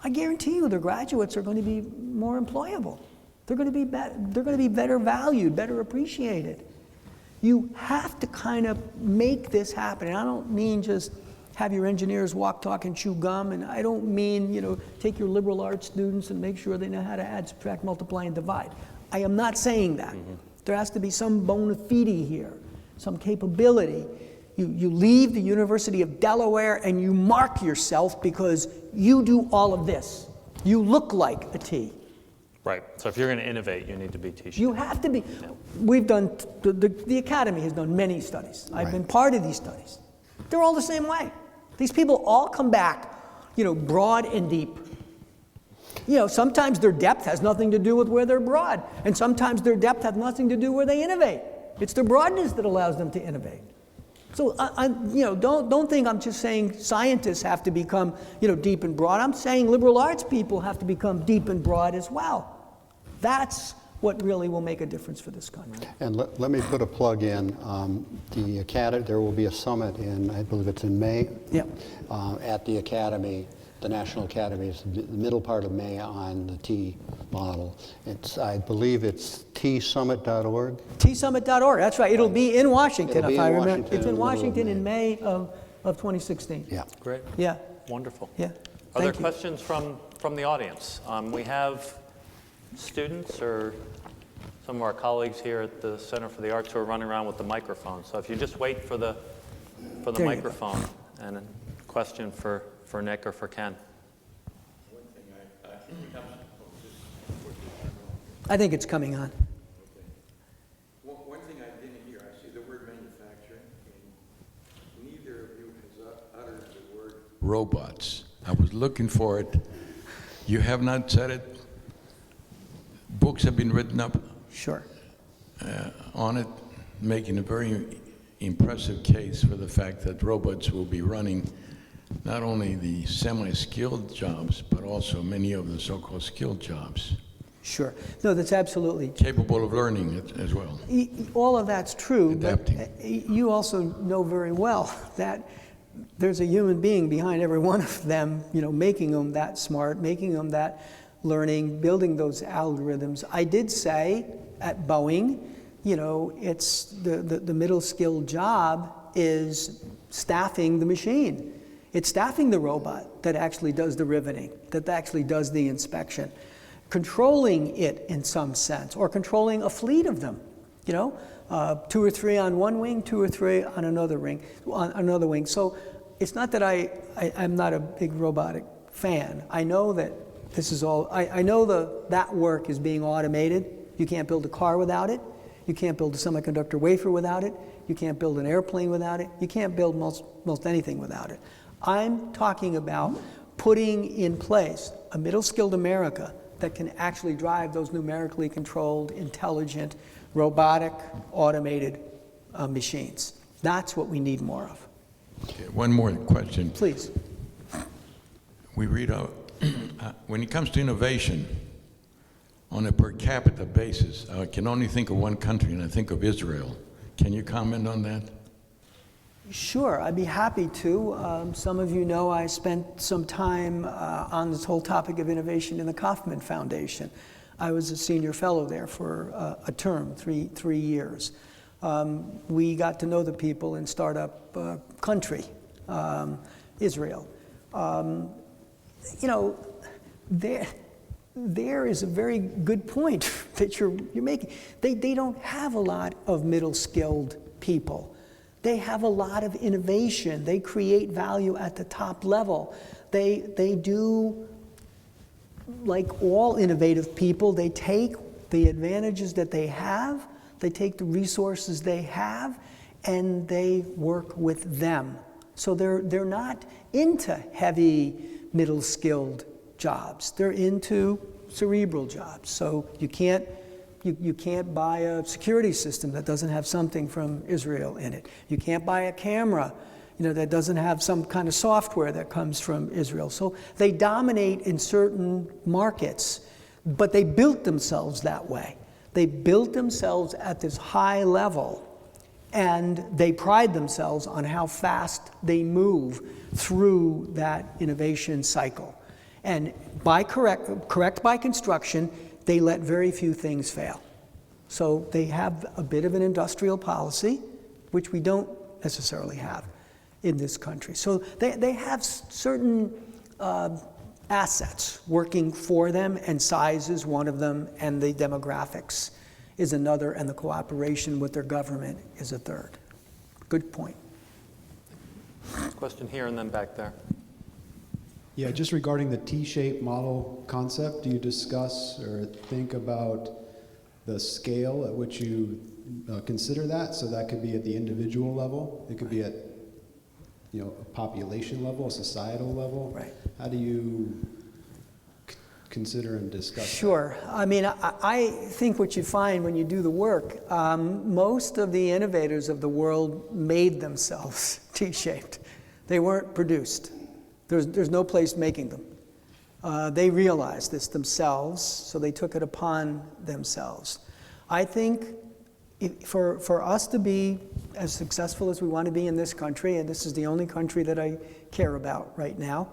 S2: I guarantee you their graduates are going to be more employable. They're going to be better valued, better appreciated. You have to kind of make this happen. And I don't mean just have your engineers walk, talk, and chew gum. And I don't mean, you know, take your liberal arts students and make sure they know how to add, subtract, multiply, and divide. I am not saying that. Mm-hmm. There has to be some bona fide here, some capability. You leave the University of Delaware and you mark yourself because you do all of this. You look like a T.
S1: Right. So if you're going to innovate, you need to be T-shaped.
S2: You have to be. Yeah. We've done, the Academy has done many studies. Right. I've been part of these studies. They're all the same way. These people all come back, you know, broad and deep. You know, sometimes their depth has nothing to do with where they're broad, and sometimes their depth has nothing to do where they innovate. It's their broadness that allows them to innovate. So, don't think I'm just saying scientists have to become, deep and broad. I'm saying liberal arts people have to become deep and broad as well. That's what really will make a difference for this country.
S3: And let me put a plug in. The Academy, there will be a summit I believe it's in May,
S2: Yep.
S3: At the Academy, the National Academy, is the middle part of May on the T model. I believe it's tsummit.org.
S2: tsummit.org, that's right. It'll be in Washington,
S3: It'll be
S2: if
S3: in
S2: I remember.
S3: Washington
S2: It's
S3: in
S2: in
S3: the middle of
S2: Washington in
S3: May.
S2: May of 2016.
S3: Yeah.
S1: Great.
S2: Yeah,
S1: Wonderful.
S2: yeah.
S1: Are there
S2: Thank you.
S1: questions from the audience? We have students or some of our colleagues here at the Center for the Arts who are running around with the microphone. So if you just wait for the
S2: There you go.
S1: microphone, and a question for Nick or for Ken.
S2: I think it's coming on.
S4: One thing I didn't hear, I see the word manufacturing, and neither of you has uttered the word robots. I was looking for it. You have not said it. Books have been written up
S2: Sure.
S4: on it, making a very impressive case for the fact that robots will be running not only the semi-skilled jobs, but also many of the so-called skilled jobs,
S2: Sure. No, that's absolutely.
S4: capable of learning it as well.
S2: All of that's true,
S4: Adapting.
S2: but you also know very well that there's a human being behind every one of them, making them that smart, making them that learning, building those algorithms. I did say at Boeing, it's the middle skilled job is staffing the machine. It's staffing the robot that actually does the riveting, that actually does the inspection, controlling it in some sense, or controlling a fleet of them, 2 or 3 on one wing, 2 or 3 on another wing. So it's not that I'm not a big robotic fan. I know that this is all, I know that work is being automated. You can't build a car without it. You can't build a semiconductor wafer without it. You can't build an airplane without it. You can't build most anything without it. I'm talking about putting in place a middle-skilled America that can actually drive those numerically controlled, intelligent, robotic, automated machines. That's what we need more of.
S4: Okay, one more question.
S2: Please.
S4: We read out, when it comes to innovation, on a per capita basis, I can only think of one country, and I think of Israel. Can you comment on that?
S2: Sure, I'd be happy to. Some of you know I spent some time on this whole topic of innovation in the Kauffman Foundation. I was a senior fellow there for a term, three years. We got to know the people in startup country, Israel. There is a very good point that you're making. They don't have a lot of middle-skilled people. They have a lot of innovation. They create value at the top level. They do, like all innovative people, they take the advantages that they have, they take the resources they have, and they work with them. So they're not into heavy middle-skilled jobs. They're into cerebral jobs. So you can't buy a security system that doesn't have something from Israel in it. You can't buy a camera, that doesn't have some kind of software that comes from Israel. So they dominate in certain markets, but they built themselves that way. They built themselves at this high level, and they pride themselves on how fast they move through that innovation cycle. And by correct by construction, they let very few things fail. So they have a bit of an industrial policy, which we don't necessarily have in this country. So they have certain assets working for them, and size is one of them, and the demographics is another, and the cooperation with their government is a third. Good point.
S1: Question here and then back there.
S5: Yeah, just regarding the T-shaped model concept, do you discuss or think about the scale at which you consider that? So that could be at the individual level, it could be at a population level, a societal level.
S2: Right.
S5: How do you consider and discuss?
S2: Sure. I mean, I think what you find when you do the work, most of the innovators of the world made themselves T-shaped. They weren't produced. There's no place making them. They realized this themselves, so they took it upon themselves. I think for us to be as successful as we want to be in this country, and this is the only country that I care about right now,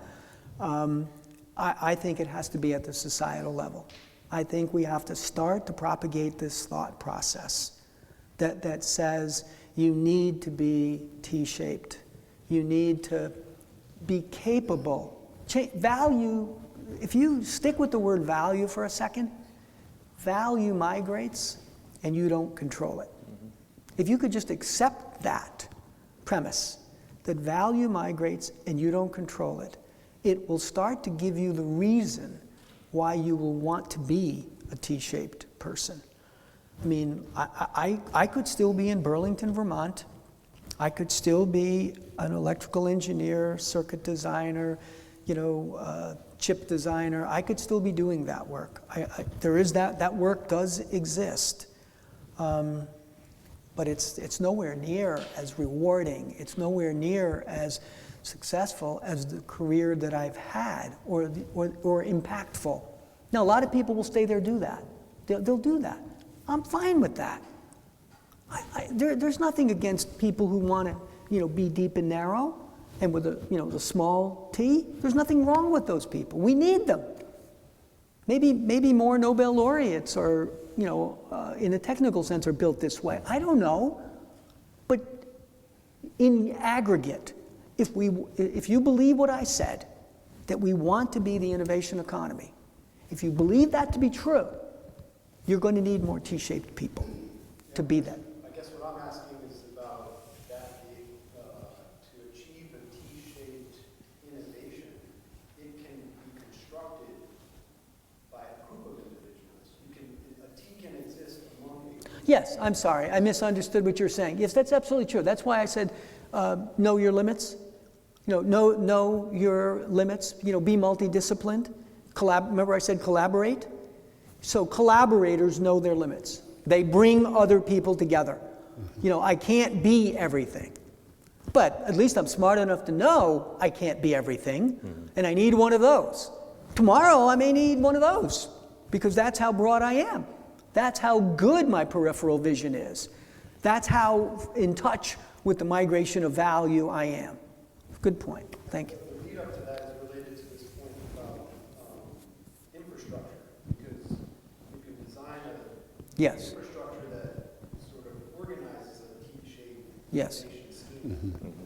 S2: I think it has to be at the societal level. I think we have to start to propagate this thought process that says you need to be T-shaped. You need to be capable. Value, if you stick with the word value for a second, value migrates and you don't control it. If you could just accept that premise, that value migrates and you don't control it, it will start to give you the reason why you will want to be a T-shaped person. I mean, I could still be in Burlington, Vermont. I could still be an electrical engineer, circuit designer, chip designer. I could still be doing that work. There is that work does exist. But it's nowhere near as rewarding. It's nowhere near as successful as the career that I've had or impactful. Now, a lot of people will stay there, do that. They'll do that. I'm fine with that. There's nothing against people who want to, be deep and narrow and with the small T. There's nothing wrong with those people. We need them. Maybe more Nobel laureates or, in a technical sense are built this way. I don't know. But in aggregate, if you believe what I said, that we want to be the innovation economy, if you believe that to be true, you're going to need more T-shaped people to be that.
S5: I guess what I'm asking is about that to achieve a T-shaped innovation, it can be constructed by a group of individuals. A T can exist among people.
S2: Yes, I'm sorry. I misunderstood what you're saying. Yes, that's absolutely true. That's why I said know your limits. Know your limits. Be multidisciplined. Remember I said collaborate? So collaborators know their limits. They bring other people together. I can't be everything. But at least I'm smart enough to know I can't be everything, and I need one of those. Tomorrow I may need one of those, because that's how broad I am. That's how good my peripheral vision is. That's how in touch with the migration of value I am. Good point. Thank you.
S5: The lead up to that is related to this point about infrastructure, because you can design
S2: Yes.
S5: infrastructure that sort of organizes a T-shaped
S2: Yes.
S5: innovation scheme.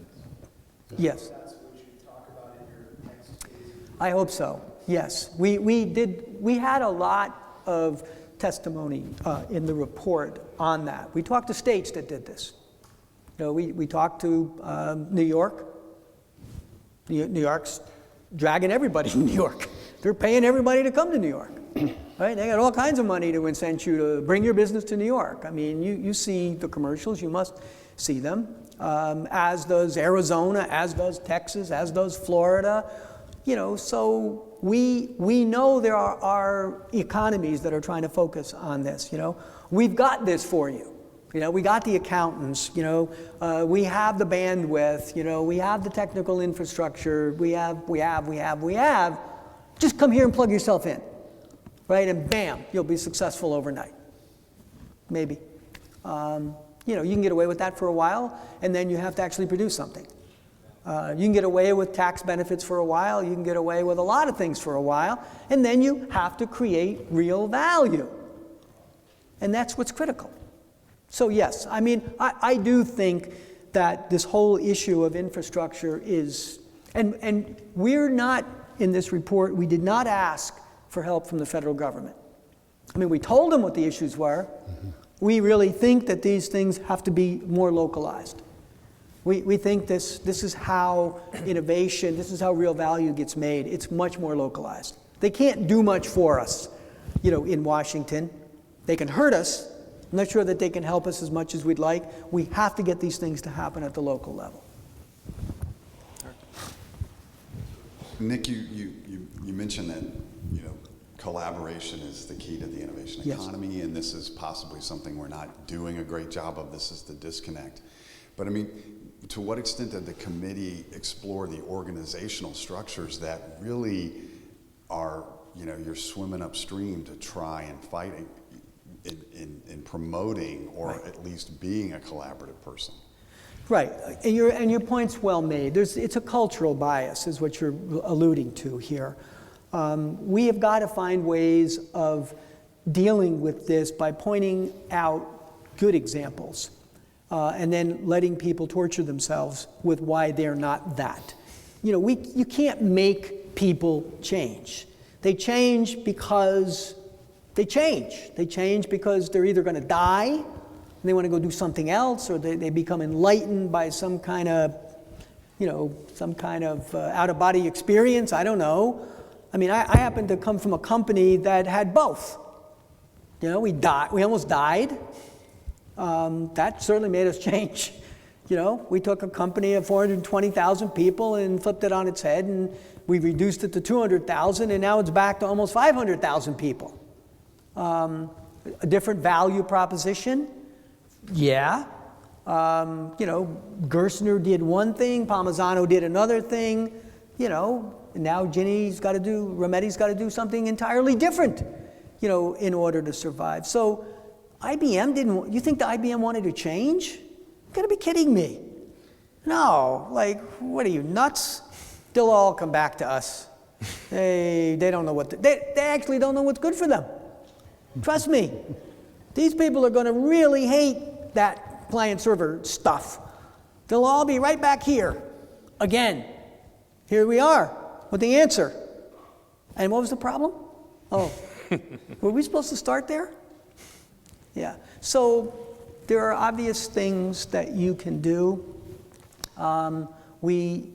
S2: Yes.
S5: That's what you talk about in your next phase.
S2: I hope so. Yes. We had a lot of testimony in the report on that. We talked to states that did this. We talked to New York. New York's dragging everybody in New York. They're paying everybody to come to New York. Right? They got all kinds of money to incent you to bring your business to New York. I mean, you see the commercials, you must see them, as does Arizona, as does Texas, as does Florida. So we know there are economies that are trying to focus on this. We've got this for you. We got the accountants, we have the bandwidth, we have the technical infrastructure, we have. Just come here and plug yourself in, right? And bam, you'll be successful overnight. Maybe. You can get away with that for a while, and then you have to actually produce something. You can get away with tax benefits for a while, you can get away with a lot of things for a while, and then you have to create real value. And that's what's critical. So yes, I mean, I do think that this whole issue of infrastructure is, and we're not, in this report, we did not ask for help from the federal government. I mean, we told them what the issues were. We really think that these things have to be more localized. We think this is how innovation, this is how real value gets made. It's much more localized. They can't do much for us, in Washington. They can hurt us. I'm not sure that they can help us as much as we'd like. We have to get these things to happen at the local level.
S6: Nick, you mentioned that collaboration is the key to the innovation
S2: Yes.
S6: economy, and this is possibly something we're not doing a great job of. This is the disconnect. But I mean, to what extent did the committee explore the organizational structures that really are, you're swimming upstream to try and fight in promoting or at least being a collaborative person?
S2: Right, and your point's well made. It's a cultural bias, is what you're alluding to here. We have got to find ways of dealing with this by pointing out good examples, and then letting people torture themselves with why they're not that. You can't make people change. They change because they change. They change because they're either going to die, and they want to go do something else, or they become enlightened by some kind of out-of-body experience. I don't know. I mean, I happen to come from a company that had both. We almost died. That certainly made us change. We took a company of 420,000 people and flipped it on its head, and we reduced it to 200,000, and now it's back to almost 500,000 people. A different value proposition? Yeah. Gerstner did one thing, Palmisano did another thing, and now Remetti's got to do something entirely different, in order to survive. So you think the IBM wanted to change? You've got to be kidding me. No, what are you, nuts? They'll all come back to us. They don't know they actually don't know what's good for them. Trust me. These people are going to really hate that client-server stuff. They'll all be right back here again. Here we are with the answer. And what was the problem? Oh, were we supposed to start there? Yeah. So there are obvious things that you can do. We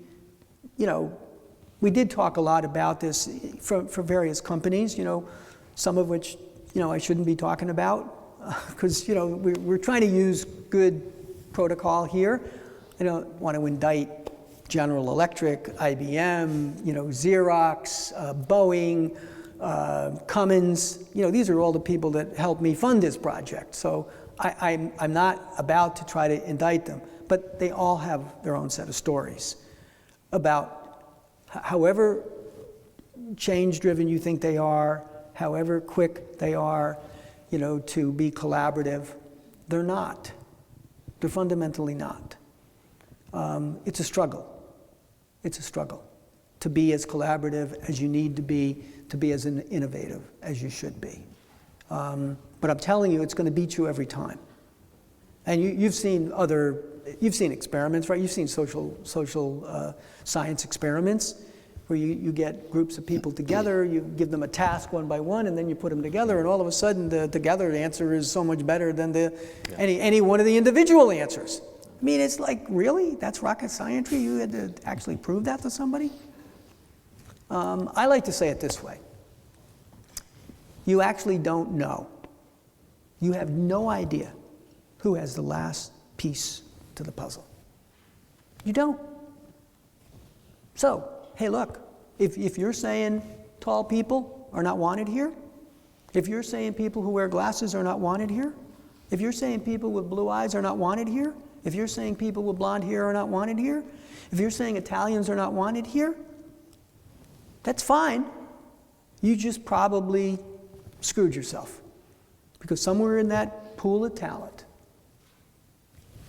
S2: did talk a lot about this for various companies, some of which, I shouldn't be talking about because, we're trying to use good protocol here. I don't want to indict General Electric, IBM, Xerox, Boeing, Cummins. These are all the people that helped me fund this project. So I'm not about to try to indict them, but they all have their own set of stories about however change-driven you think they are, however quick they are, to be collaborative. They're not. They're fundamentally not. It's a struggle. It's a struggle to be as collaborative as you need to be as innovative as you should be. But I'm telling you, it's going to beat you every time. And you've seen experiments, right? You've seen social science experiments where you get groups of people together, you give them a task one by one, and then you put them together, and all of a sudden the together answer is so much better than any one of the individual answers. I mean, it's like, really? That's rocket science? You had to actually prove that to somebody? I like to say it this way. You actually don't know. You have no idea who has the last piece to the puzzle. You don't. So, hey, look, if you're saying tall people are not wanted here, if you're saying people who wear glasses are not wanted here, if you're saying people with blue eyes are not wanted here, if you're saying people with blonde hair are not wanted here, if you're saying Italians are not wanted here, that's fine. You just probably screwed yourself. Because somewhere in that pool of talent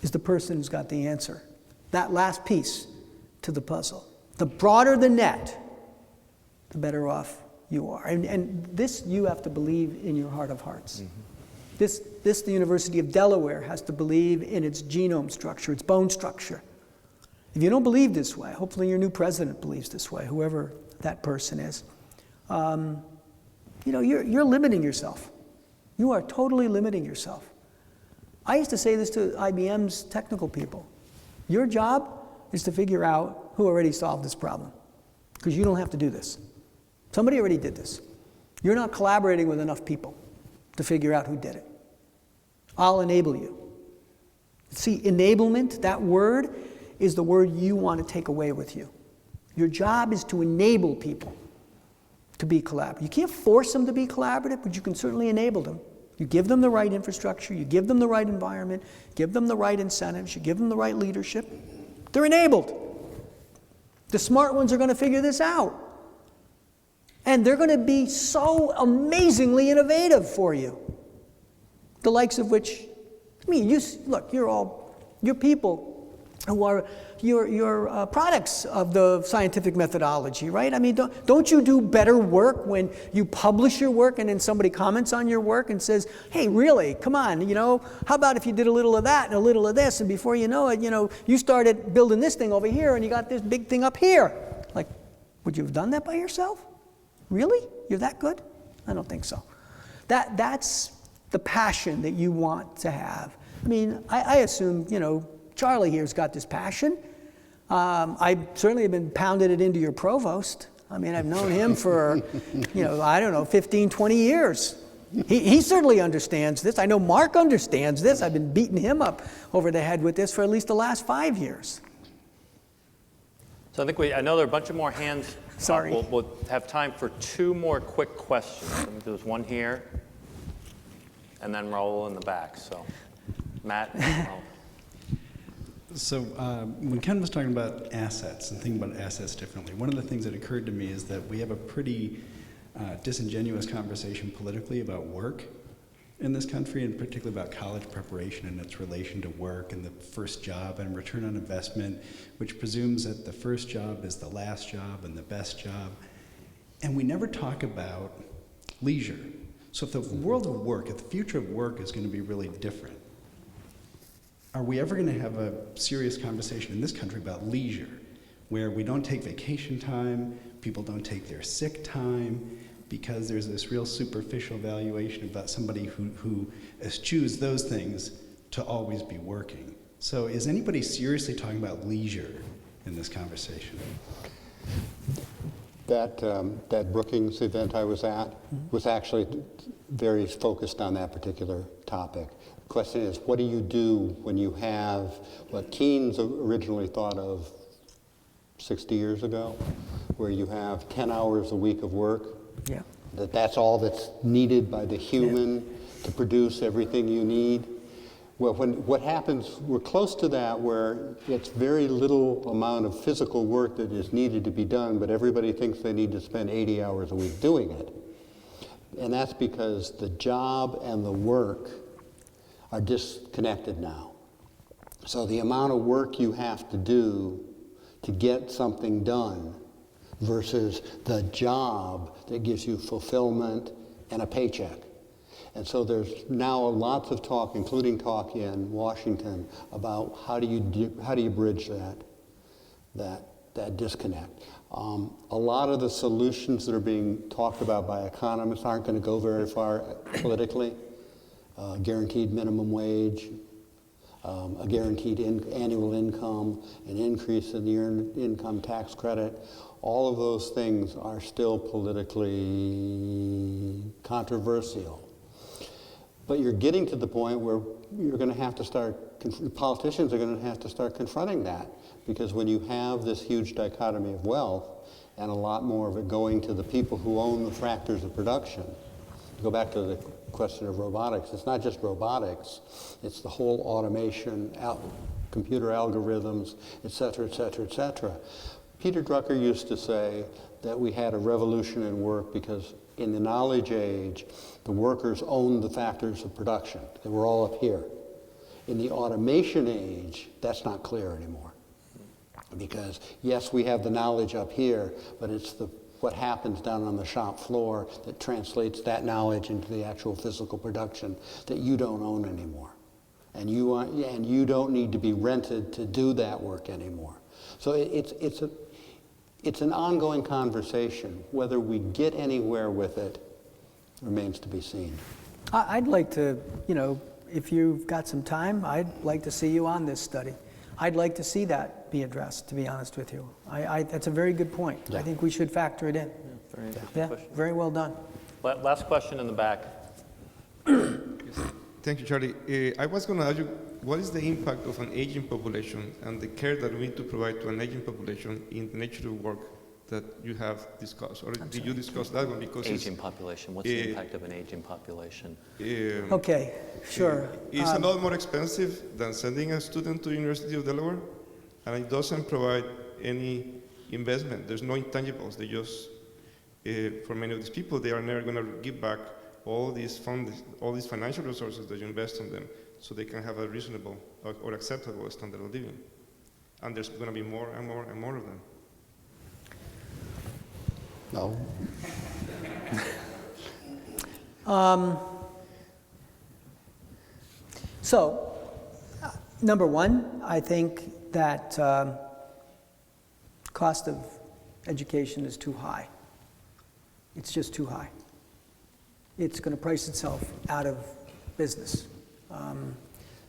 S2: is the person who's got the answer. That last piece to the puzzle. The broader the net, the better off you are. And this you have to believe in your heart of hearts. Mm-hmm. This the University of Delaware has to believe in its genome structure, its bone structure. If you don't believe this way, hopefully your new president believes this way, whoever that person is, you're limiting yourself. You are totally limiting yourself. I used to say this to IBM's technical people. Your job is to figure out who already solved this problem, because you don't have to do this. Somebody already did this. You're not collaborating with enough people to figure out who did it. I'll enable you. See, enablement, that word, is the word you want to take away with you. Your job is to enable people to be collaborative. You can't force them to be collaborative, but you can certainly enable them. You give them the right infrastructure, you give them the right environment, give them the right incentives, you give them the right leadership. They're enabled. The smart ones are going to figure this out. And they're going to be so amazingly innovative for you. The likes of which, I mean, look, you're people who are your products of the scientific methodology, right? I mean, don't you do better work when you publish your work and then somebody comments on your work and says, hey, really, come on, how about if you did a little of that and a little of this, and before you know it, you started building this thing over here and you got this big thing up here. Like, would you have done that by yourself? Really? You're that good? I don't think so. That's the passion that you want to have. I mean, I assume, Charlie here's got this passion. I certainly have been pounding it into your provost. I mean, I've known him for, 15, 20 years. He certainly understands this. I know Mark understands this. I've been beating him up over the head with this for at least the last 5 years.
S1: So I know there are a bunch of more hands.
S2: Sorry.
S1: We'll have time for 2 more quick questions. I think there's one here, and then Raul in the back. So, Matt and Raul.
S7: So when Ken was talking about assets and thinking about assets differently, one of the things that occurred to me is that we have a pretty disingenuous conversation politically about work in this country, and particularly about college preparation and its relation to work and the first job and return on investment, which presumes that the first job is the last job and the best job. And we never talk about leisure. So if the world of work, if the future of work is going to be really different, are we ever going to have a serious conversation in this country about leisure, where we don't take vacation time, people don't take their sick time, because there's this real superficial valuation about somebody who eschews those things to always be working. So is anybody seriously talking about leisure in this conversation?
S3: That Brookings event I was at was actually very focused on that particular topic. The question is, what do you do when you have what Keynes originally thought of 60 years ago, where you have 10 hours a week of work?
S2: Yeah.
S3: That's all that's needed by the human to produce everything you need. Well, what happens, we're close to that where it's very little amount of physical work that is needed to be done, but everybody thinks they need to spend 80 hours a week doing it. And that's because the job and the work are disconnected now. So the amount of work you have to do to get something done versus the job that gives you fulfillment and a paycheck. And so there's now lots of talk, including talk in Washington, about how do you bridge that disconnect. A lot of the solutions that are being talked about by economists aren't going to go very far politically. Guaranteed minimum wage, a guaranteed annual income, an increase in the earned income tax credit. All of those things are still politically controversial. But you're getting to the point where you're going to have to politicians are going to have to start confronting that, because when you have this huge dichotomy of wealth and a lot more of it going to the people who own the factors of production, to go back to the question of robotics, it's not just robotics, it's the whole automation, computer algorithms, et cetera, et cetera, et cetera. Peter Drucker used to say that we had a revolution in work because in the knowledge age, the workers owned the factors of production. They were all up here. In the automation age, that's not clear anymore. Because yes, we have the knowledge up here, but it's what happens down on the shop floor that translates that knowledge into the actual physical production that you don't own anymore. And you don't need to be rented to do that work anymore. So it's an ongoing conversation. Whether we get anywhere with it remains to be seen.
S2: I'd like to, if you've got some time, I'd like to see you on this study. I'd like to see that be addressed, to be honest with you. That's a very good point. Yeah. I think we should factor it in. Very well done.
S1: Last question in the back.
S8: Thank you, Charlie. I was going to ask you, what is the impact of an aging population and the care that we need to provide to an aging population in the nature of work that you have discussed, or did you discuss that one? Because
S1: Aging population. What's the impact of an aging population?
S2: Okay, sure.
S8: It's a lot more expensive than sending a student to University of Delaware, and it doesn't provide any investment. There's no intangibles. They just, for many of these people, they are never going to give back all these funds, all these financial resources that you invest in them, so they can have a reasonable or acceptable standard of living. And there's going to be more and more and more of them.
S3: No?
S2: So, number one, I think that cost of education is too high. It's just too high. It's going to price itself out of business.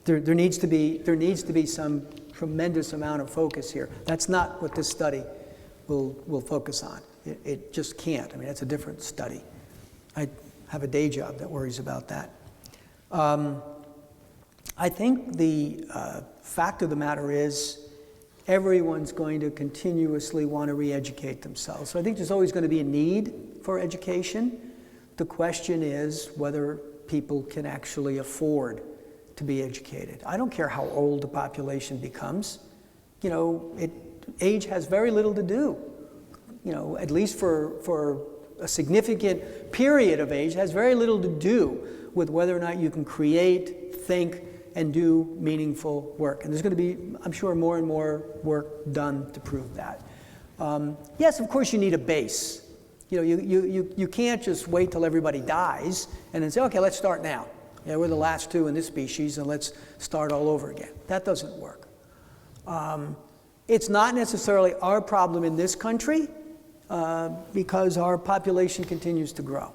S2: There needs to be some tremendous amount of focus here. That's not what this study will focus on. It just can't. I mean, that's a different study. I have a day job that worries about that. I think the fact of the matter is everyone's going to continuously want to re-educate themselves. So I think there's always going to be a need for education. The question is whether people can actually afford to be educated. I don't care how old the population becomes. You know, age has very little to do. You know, at least for a significant period of age, has very little to do with whether or not you can create, think, and do meaningful work. And there's going to be, I'm sure, more and more work done to prove that. Yes, of course, you need a base. You know, you can't just wait till everybody dies and then say, okay, let's start now. Yeah, we're the last two in this species, and let's start all over again. That doesn't work. It's not necessarily our problem in this country because our population continues to grow.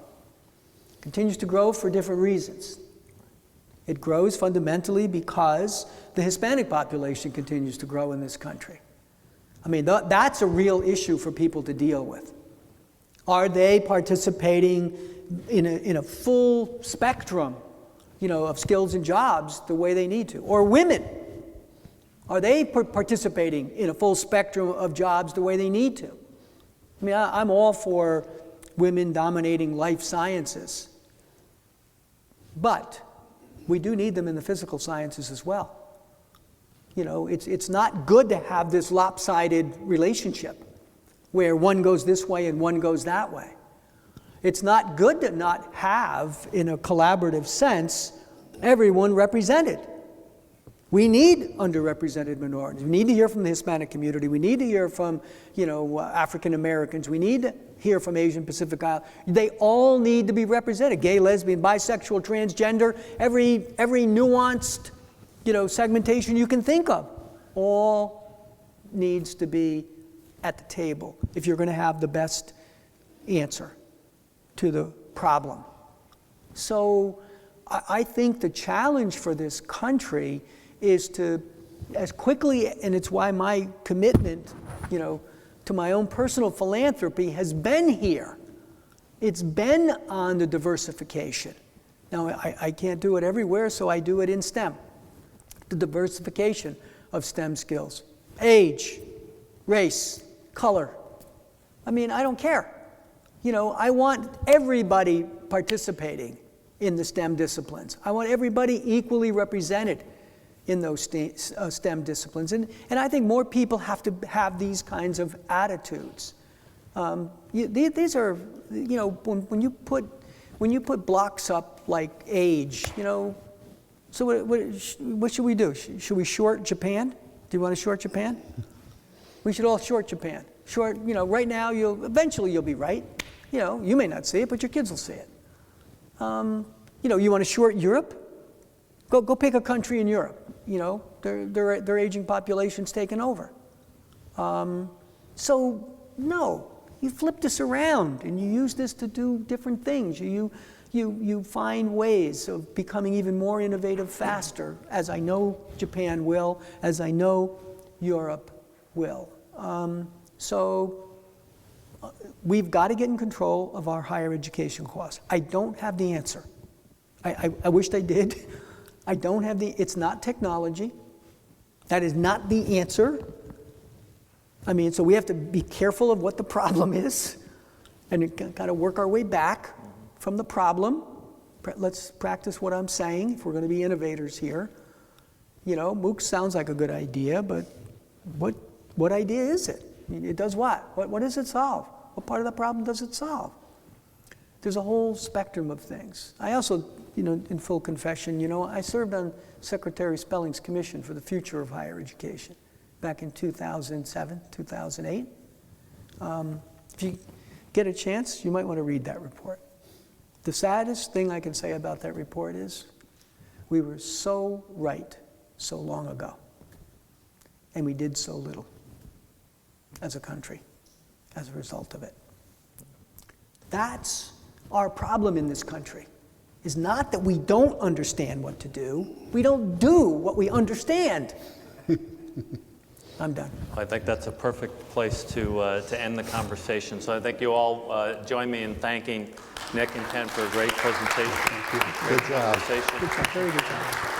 S2: Continues to grow for different reasons. It grows fundamentally because the Hispanic population continues to grow in this country. I mean, that's a real issue for people to deal with. Are they participating in a full spectrum, you know, of skills and jobs the way they need to? Or women, are they participating in a full spectrum of jobs the way they need to? I mean, I'm all for women dominating life sciences, but we do need them in the physical sciences as well. You know, it's not good to have this lopsided relationship where one goes this way and one goes that way. It's not good to not have, in a collaborative sense, everyone represented. We need underrepresented minorities. We need to hear from the Hispanic community. We need to hear from, you know, African Americans. We need to hear from Asian Pacific Islanders. They all need to be represented. Gay, lesbian, bisexual, transgender, every nuanced, you know, segmentation you can think of, all needs to be at the table if you're going to have the best answer to the problem. So I think the challenge for this country is to, as quickly, and it's why my commitment, you know, to my own personal philanthropy has been here. It's been on the diversification. Now, I can't do it everywhere, so I do it in STEM. The diversification of STEM skills. Age, race, color. I mean, I don't care. You know, I want everybody participating in the STEM disciplines. I want everybody equally represented in those STEM disciplines. And I think more people have to have these kinds of attitudes. These are, you know, when you put blocks up like age, you know, so what should we do? Should we short Japan? Do you want to short Japan? We should all short Japan. Short, you know, right now, eventually you'll be right. You know, you may not see it, but your kids will see it. You know, you want to short Europe? Go pick a country in Europe. You know, their aging population's taken over. So no, you flip this around and you use this to do different things. You find ways of becoming even more innovative faster, as I know Japan will, as I know Europe will. So we've got to get in control of our higher education costs. I don't have the answer. I wish I did. I don't have it's not technology. That is not the answer. I mean, so we have to be careful of what the problem is and kind of work our way back from the problem. Let's practice what I'm saying if we're going to be innovators here. You know, MOOC sounds like a good idea, but what idea is it? It does what? What does it solve? What part of the problem does it solve? There's a whole spectrum of things. I also, you know, in full confession, you know, I served on Secretary Spelling's Commission for the Future of Higher Education back in 2007, 2008. If you get a chance, you might want to read that report. The saddest thing I can say about that report is we were so right so long ago, and we did so little as a country as a result of it. That's our problem in this country, is not that we don't understand what to do, we don't do what we understand. I'm done.
S1: I think that's a perfect place to end the conversation. So I think you all join me in thanking Nick and Ken for a great presentation.
S3: Thank you. Good job.
S1: Conversation.
S2: Good job. Very good job.